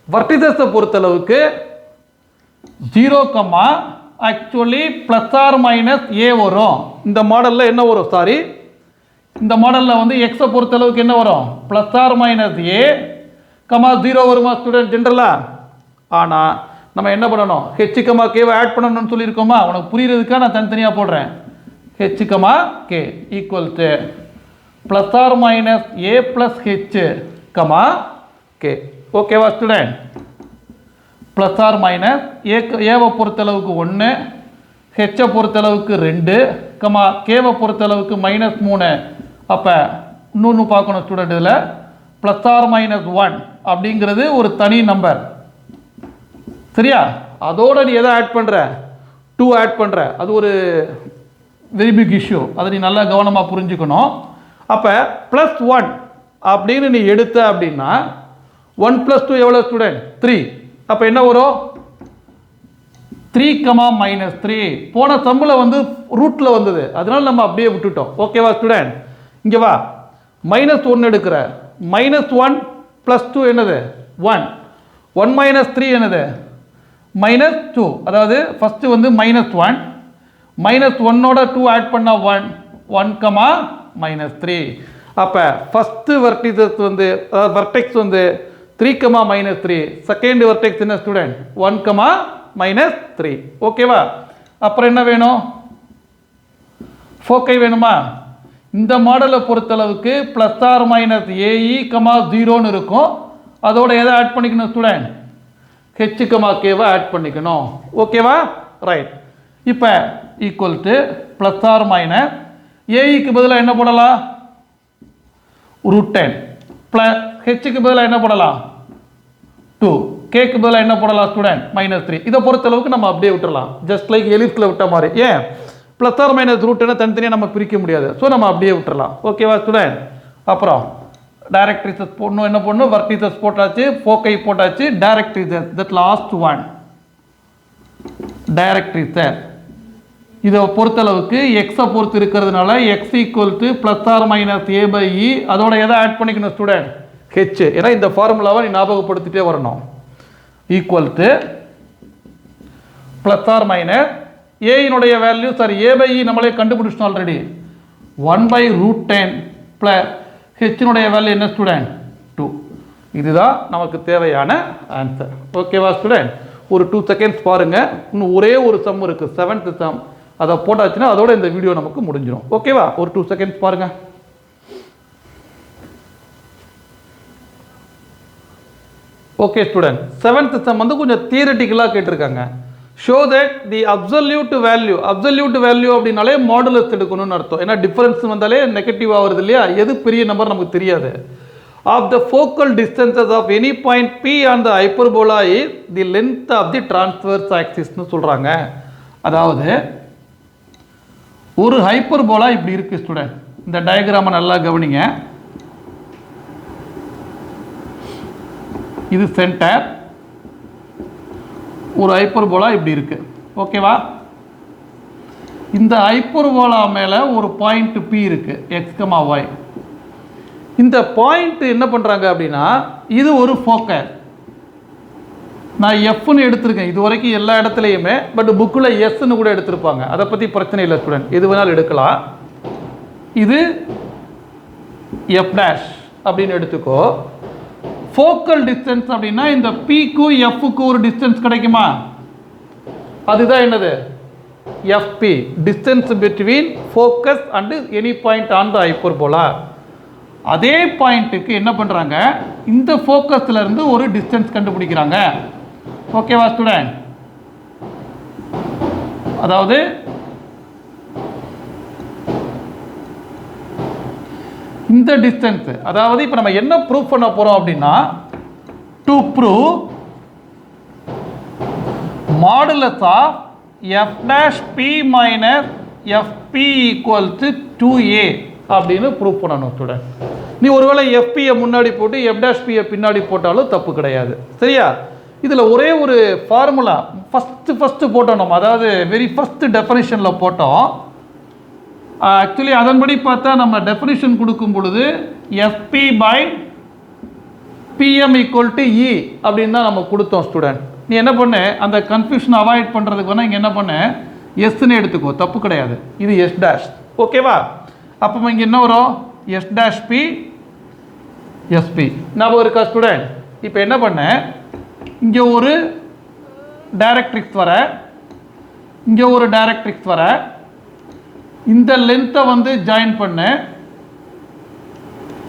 வர்டிசஸை பொறுத்தளவுக்கு 0, actually plus R minus a வரும். இந்த மாடலில் என்ன வரும்? சாரி, இந்த மாடலில் வந்து எக்ஸை பொறுத்தளவுக்கு என்ன வரும்? ப்ளஸ் ஆர் மைனஸ் ஏ, 0 வருமா ஸ்டூடெண்ட் ஜென்ரலாக? ஆனால் நம்ம என்ன பண்ணணும்? ஹெச், கேவை ஆட் பண்ணணும்னு சொல்லியிருக்கோமா? உனக்கு புரியுறதுக்காக நான் தனித்தனியாக போடுறேன். H, k equal to plus R minus a plus h, k. ஓகேவா ஸ்டூடெண்ட்? ப்ளஸ் ஆர் மைனஸ் ஏவை பொறுத்தளவுக்கு 1, ஹெச்சை பொறுத்தளவுக்கு 2, கேவை பொறுத்தளவுக்கு -3. அப்போ இன்னொன்று பார்க்கணும் ஸ்டூடெண்ட். இதில் ப்ளஸ் ஆர் மைனஸ் 1 அப்படிங்கிறது ஒரு தனி நம்பர், சரியா? அதோட நீ எதை ஆட் பண்ணுற? 2 ஆட் பண்ணுற. அது ஒரு வெரி பிக் இஷ்யூ. அதை நீ நல்லா கவனமாக புரிஞ்சுக்கணும். அப்போ +1 அப்படின்னு நீ எடுத்த அப்படின்னா 1 + 2 எவ்வளோ ஸ்டூடெண்ட்? 3. அப்போ என்ன வரும்? 3, -3. போன சம்மில் வந்து ரூட்டில் வந்தது, அதனால நம்ம அப்படியே விட்டுட்டோம். ஓகேவா ஸ்டூடெண்ட்? இங்கே வா, -1 எடுக்கிற. -1 + 2 என்னது? 1. 1 - 3 என்னது? -2. அதாவது ஃபஸ்ட்டு வந்து -1, -1ஓட 2 ஆட் பண்ணால் 1, 1, -3. அப்போ ஃபஸ்ட்டு வர்டிசஸ் வந்து வர்டெக்ஸ் வந்து 3, -3. செகண்ட் வர்டெக்ஸ் என்ன ஸ்டூடெண்ட்? 1, -3. ஓகேவா? அப்புறம் என்ன வேணும்? ஃபோக்கை வேணுமா? இந்த மாடலை பொறுத்தளவுக்கு ப்ளஸ் ஆர் மைனஸ் ஏஇ, 0ன்னு இருக்கும். அதோட எதை ஆட் பண்ணிக்கணும் ஸ்டூடெண்ட்? ஹெச், கேவை ஆட் பண்ணிக்கணும். ஓகேவா? ரைட். இப்போ equal to plus R minus ஏஇக்கு பதிலாக என்ன போடலாம்? √10 ப்ளஸ் ஹெச்சுக்கு பதிலாக என்ன போடலாம்? 2. கேக்கு பதிலாக என்ன போடலாம் ஸ்டூடெண்ட்? -3. இதை பொறுத்தளவுக்கு நம்ம அப்படியே விட்டுறலாம், ஜஸ்ட் லைக் எலிப்ஸில் விட்ட மாதிரி. ஏன்? ப்ளஸ் ஆர் மைனஸ் √10 தனித்தனியாக நம்ம பிரிக்க முடியாது, ஸோ நம்ம அப்படியே விட்டுறலாம். ஓகேவா ஸ்டூடெண்ட்? அப்புறம் டைரக்ட்ரிசஸ் போடணும். என்ன போடணும்? வர்டிசஸ் போட்டாச்சு, ஃபோக்கை போட்டாச்சு, directrices, that last one directrices. இதை பொறுத்தளவுக்கு எக்ஸை பொறுத்து இருக்கிறதுனால x equal to plus R minus a e. அதோட எதை ஆட் பண்ணிக்கணும் ஸ்டூடெண்ட்? ஹெச். ஏன்னா இந்த ஃபார்முலாவை நீ ஞாபகப்படுத்திட்டே வரணும். Equal to plus R minus ஏயினுடைய வேல்யூ, சாரி ஏ/இ நம்மளே கண்டுபிடிச்சிட்டோம் ஆல்ரெடி, 1/√10 ப்ளஸ் ஹெச்சினுடைய வேல்யூ என்ன ஸ்டூடெண்ட்? 2. இதுதான் நமக்கு தேவையான ஆன்சர். ஓகேவா ஸ்டூடெண்ட்? ஒரு 2 செகண்ட்ஸ் பாருங்கள். இன்னும் ஒரே ஒரு சம் இருக்குது, 7th சம். அதை போட்டாச்சுன்னா அதோட இந்த வீடியோ நமக்கு முடிஞ்சிடும். ஓகேவா? ஒரு 2 செகண்ட்ஸ் பாருங்கள். ஓகே ஸ்டூடெண்ட், 7th சம் வந்து கொஞ்சம் தியரட்டிக்கலாக கேட்டிருக்காங்க. Show that the absolute value அப்படின்னாலே மாடுலஸ் எடுக்கணும்னு அர்த்தம். ஏன்னா டிஃபரன்ஸ் வந்தாலே நெகட்டிவ் ஆகுறது இல்லையா? எது பெரிய நம்பர் நமக்கு தெரியாது. Of the focal distances of any point p on the hyperbola is the length of the transverse ஆக்சிஸ்னு சொல்கிறாங்க. அதாவது ஒரு ஹைப்பர்போலா இப்படி இருக்குது ஸ்டூடெண்ட். இந்த டயக்ராமை நல்லா கவனிங்க. இது சென்டர், ஒரு ஹைப்பர்போலா இப்படி இருக்கு. ஓகேவா? இந்த ஹைப்பர்போலா மேலே ஒரு பாயிண்ட் பி இருக்கு, எக்ஸ், ஒய். இந்த பாயிண்ட் என்ன பண்ணுறாங்க அப்படின்னா, இது ஒரு ஃபோக்கஸ். நான் எஃப்னு எடுத்திருக்கேன் இது வரைக்கும் எல்லா இடத்துலையுமே, பட் புக்கில் எஸ்ன்னு கூட எடுத்திருப்பாங்க. அதை பற்றி பிரச்சனை இல்லை ஸ்டூடெண்ட், எது வேணாலும் எடுக்கலாம். இது எஃப் டேஷ் அப்படின்னு எடுத்துக்கோ. ஃபோக்கல் டிஸ்டன்ஸ் அப்படின்னா இந்த பிக்கும் எஃப்க்கு ஒரு டிஸ்டன்ஸ் கிடைக்குமா? அதுதான் என்னது? FP, distance between focus and any point on the hyperbola. அதே பாயிண்ட்டுக்கு என்ன பண்ணுறாங்க, இந்த ஃபோக்கஸ்ல இருந்து ஒரு டிஸ்டன்ஸ் கண்டுபிடிக்கிறாங்க. ஓகேவா ஸ்டூடெண்ட்? அதாவது இந்த டிஸ்டன்ஸ், அதாவது இப்போ நம்ம என்ன ப்ரூஃப் பண்ண போகிறோம் அப்படின்னா, to prove modulus of f dash p minus f p equal to 2a அப்படின்னு ப்ரூவ் பண்ணணும் ஸ்டூடெண்ட். நீ ஒருவேளை எஃப்பியை முன்னாடி போட்டு எஃப் டேஷ் பியை பின்னாடி போட்டாலும் தப்பு கிடையாது. சரியா? இதில் ஒரே ஒரு ஃபார்முலா ஃபஸ்ட்டு போட்டோம் நம்ம, அதாவது வெரி ஃபஸ்ட்டு டெஃபனிஷனில் போட்டோம். ஆக்சுவலி அதன்படி பார்த்தா நம்ம டெஃபினிஷன் கொடுக்கும் பொழுது FP by PM equal to e அப்படின்னு தான் நம்ம கொடுத்தோம் ஸ்டூடெண்ட். நீ என்ன பண்ணு, அந்த கன்ஃபியூஷன் அவாய்ட் பண்ணுறதுக்கு வேணால் இங்கே என்ன பண்ணு, எஸ்ன்னு எடுத்துக்கோ, தப்பு கிடையாது. இது எஸ் டேஷ். ஓகேவா? அப்போ இங்கே என்ன வரும், எஸ் டேஷ் பி எஸ்பி. ஞாபகம் இருக்கா ஸ்டூடெண்ட்? இப்போ என்ன பண்ண, இங்கே ஒரு டைரக்ட்ரிக்ஸ் வர, இங்கே ஒரு டைரக்ட்ரிக்ஸ் வர, இந்த லென்த்தை வந்து ஜாயின் பண்ண,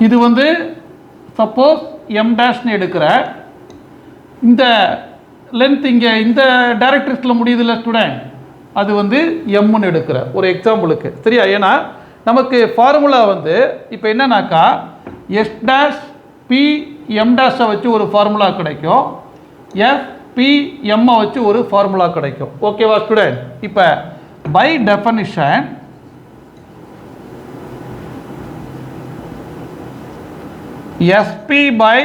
இது வந்து சப்போஸ் எம் டேஷ்னு எடுக்கிற, இந்த லென்த் இங்கே இந்த டைரக்ட்ரிக்ஸில் முடியுதுல்ல ஸ்டூடெண்ட், அது வந்து எம்னு எடுக்கிற ஒரு எக்ஸாம்பிளுக்கு. சரியா? ஏன்னா நமக்கு ஃபார்முலா வந்து இப்போ என்னன்னாக்கா எஸ் டேஷ் பி எம் டேஷை வச்சு ஒரு ஃபார்முலா கிடைக்கும், எஃப் பி எம்மை வச்சு ஒரு ஃபார்முலா கிடைக்கும். ஓகேவா ஸ்டூடெண்ட்? இப்போ by definition SP by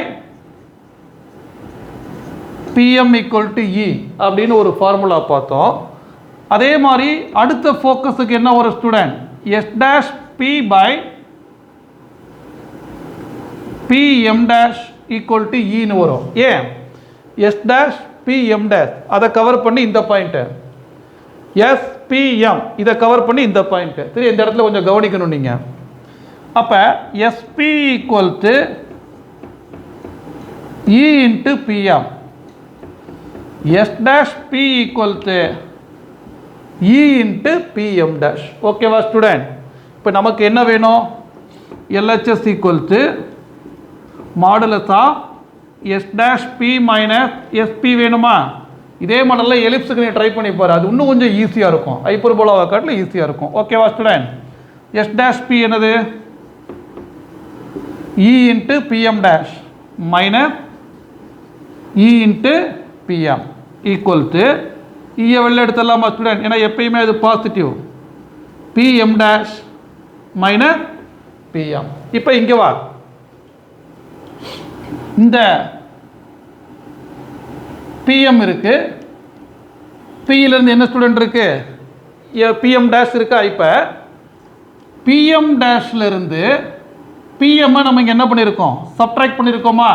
PM equal to e அப்படின்னு ஒரு ஃபார்முலா பார்த்தோம். அதே மாதிரி அடுத்த ஃபோக்கஸுக்கு என்ன ஒரு student, s dash p by p m dash equal to இன்னு வரும். ஏன் எஸ் டேஷ் பிஎம் டேஷ் அதை கவர் பண்ணி இந்த பாயிண்ட்டு, எஸ்பிஎம் இதை கவர் பண்ணி இந்த பாயிண்ட்டு. சரி, இந்த இடத்துல கொஞ்சம் கவனிக்கணும் நீங்கள். அப்போ s p equal to e into p m, s dash p equal to e into PM dash. ஓகேவா ஸ்டூடெண்ட்? இப்போ நமக்கு என்ன வேணும், LHS equal to modulus of s dash p minus s p வேணுமா? இதே மாடலில் எலிப்ஸுக்கு நீ ட்ரை பண்ணி பாரு, அது இன்னும் கொஞ்சம் ஈஸியாக இருக்கும், ஹைப்பர்போலாவை காட்டில் ஈஸியாக இருக்கும். ஓகேவா ஸ்டூடெண்ட்? எஸ் டேஷ் பி என்னது, e into PM dash minus e into PM equal to இயை வெளில எடுத்துடலாமா ஸ்டூடெண்ட்? ஏன்னா எப்பயுமே அது positive, PM dash minus PM. இப்போ இங்கே வா, இந்த பிஎம் இருக்கு, பியிலிருந்து என்ன ஸ்டூடெண்ட் இருக்கு, பிஎம் டேஷ் இருக்கா? இப்போ பிஎம் டேஷ்ல இருந்து பிஎம் நம்ம இங்கே என்ன பண்ணியிருக்கோம், சப்ட்ராக்ட் பண்ணியிருக்கோமா?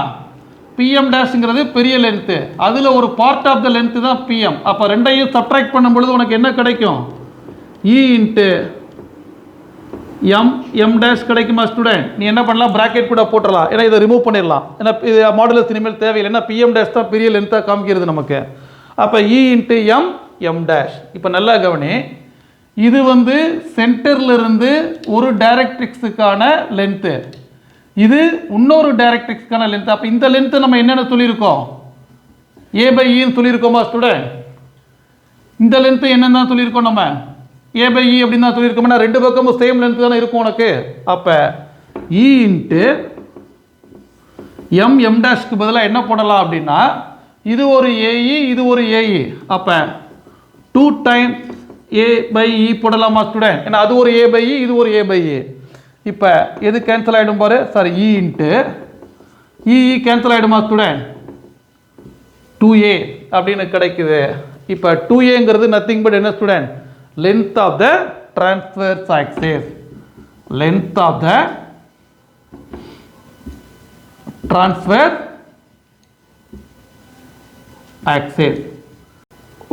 பிஎம் டேஷ்ங்கிறது பெரிய லென்த்து, அதில் ஒரு பார்ட் ஆஃப் த லென்த்து தான் பிஎம். அப்போ ரெண்டையும் சப்ட்ராக்ட் பண்ணும் பொழுது உனக்கு என்ன கிடைக்கும், இ இன்ட்டு எம் எம் டேஷ் கிடைக்குமா ஸ்டூடெண்ட்? நீ என்ன பண்ணலாம், பிராக்கெட் கூட போட்டுடலாம், ஏன்னா இதை ரிமூவ் பண்ணிடலாம், ஏன்னா இது மாடுலஸ் இனிமேல் தேவையில்லை, ஏன்னா பிஎம் டேஷ் தான் பெரிய லென்த்தாக காமிக்கிறது நமக்கு. அப்போ இ இன்ட்டு எம் எம் டேஷ். இப்போ நல்லா கவனி, இது வந்து சென்டர்ல இருந்து ஒரு டைரக்ட்ரிக்ஸுக்கான லென்த்து, இது இன்னொரு டைரக்ட்ரிக்ஸ்க்கான லென்த். அப்போ இந்த லென்த்து நம்ம என்னென்ன சொல்லியிருக்கோம், ஏ பை இன்னு சொல்லியிருக்கோமா ஸ்டூடெண்ட்? இந்த லென்த்து என்னென்னு சொல்லியிருக்கோம் நம்ம, ஏ பை இ அப்படின்னு தான் சொல்லியிருக்கோம்னா ரெண்டு பக்கமும் சேம் லென்த் தானே இருக்கும் உனக்கு. அப்போ இ இன்ட்டு எம் எம் டேஷ்க்கு பதிலாக என்ன போடலாம் அப்படின்னா, இது ஒரு ஏஇ இது ஒரு ஏஇ, அப்போ 2 டைம்ஸ் ஏ பை இ போடலாமா ஸ்டூடெண்ட்? ஏன்னா அது ஒரு ஏ பை இ இது ஒரு ஏ பை இ. இப்போ எது கேன்சல் ஆகிடும் பாரு, sorry e into e cancel ஆகிடுமா ஸ்டூடெண்ட்? 2a அப்படின்னு கிடைக்குது. இப்போ 2aங்கிறது நத்திங் பட் என்ன student, length of the transverse axis, length of the transverse axis.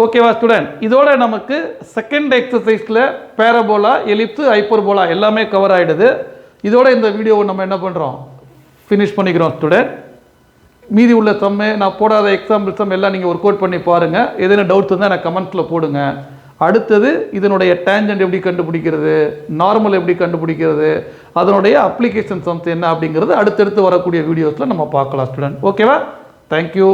ஓகேவா ஸ்டூடெண்ட்? இதோட நமக்கு செகண்ட் எக்ஸசைஸில் பேரபோலா, எலிப்ஸ், ஹைப்பர்போலா எல்லாமே கவர் ஆகிடுது. இதோட இந்த வீடியோவை நம்ம என்ன பண்ணுறோம், ஃபினிஷ் பண்ணிக்கிறோம் ஸ்டூடெண்ட். மீதி உள்ள சம்மை நான் போடாத எக்ஸாம்பிள் சம் எல்லாம் நீங்கள் ஒர்க் அவுட் பண்ணி பாருங்கள். எதுனா டவுட்ஸ் இருந்தால் எனக்கு கமெண்ட்ஸில் போடுங்க. அடுத்தது இதனுடைய டேஞ்சன்ட் எப்படி கண்டுபிடிக்கிறது, நார்மல் எப்படி கண்டுபிடிக்கிறது, அதனுடைய அப்ளிகேஷன் சம்ஸ் என்ன அப்படிங்கிறது அடுத்தடுத்து வரக்கூடிய வீடியோஸில் நம்ம பார்க்கலாம் ஸ்டூடெண்ட். ஓகேவா? தேங்க்யூ.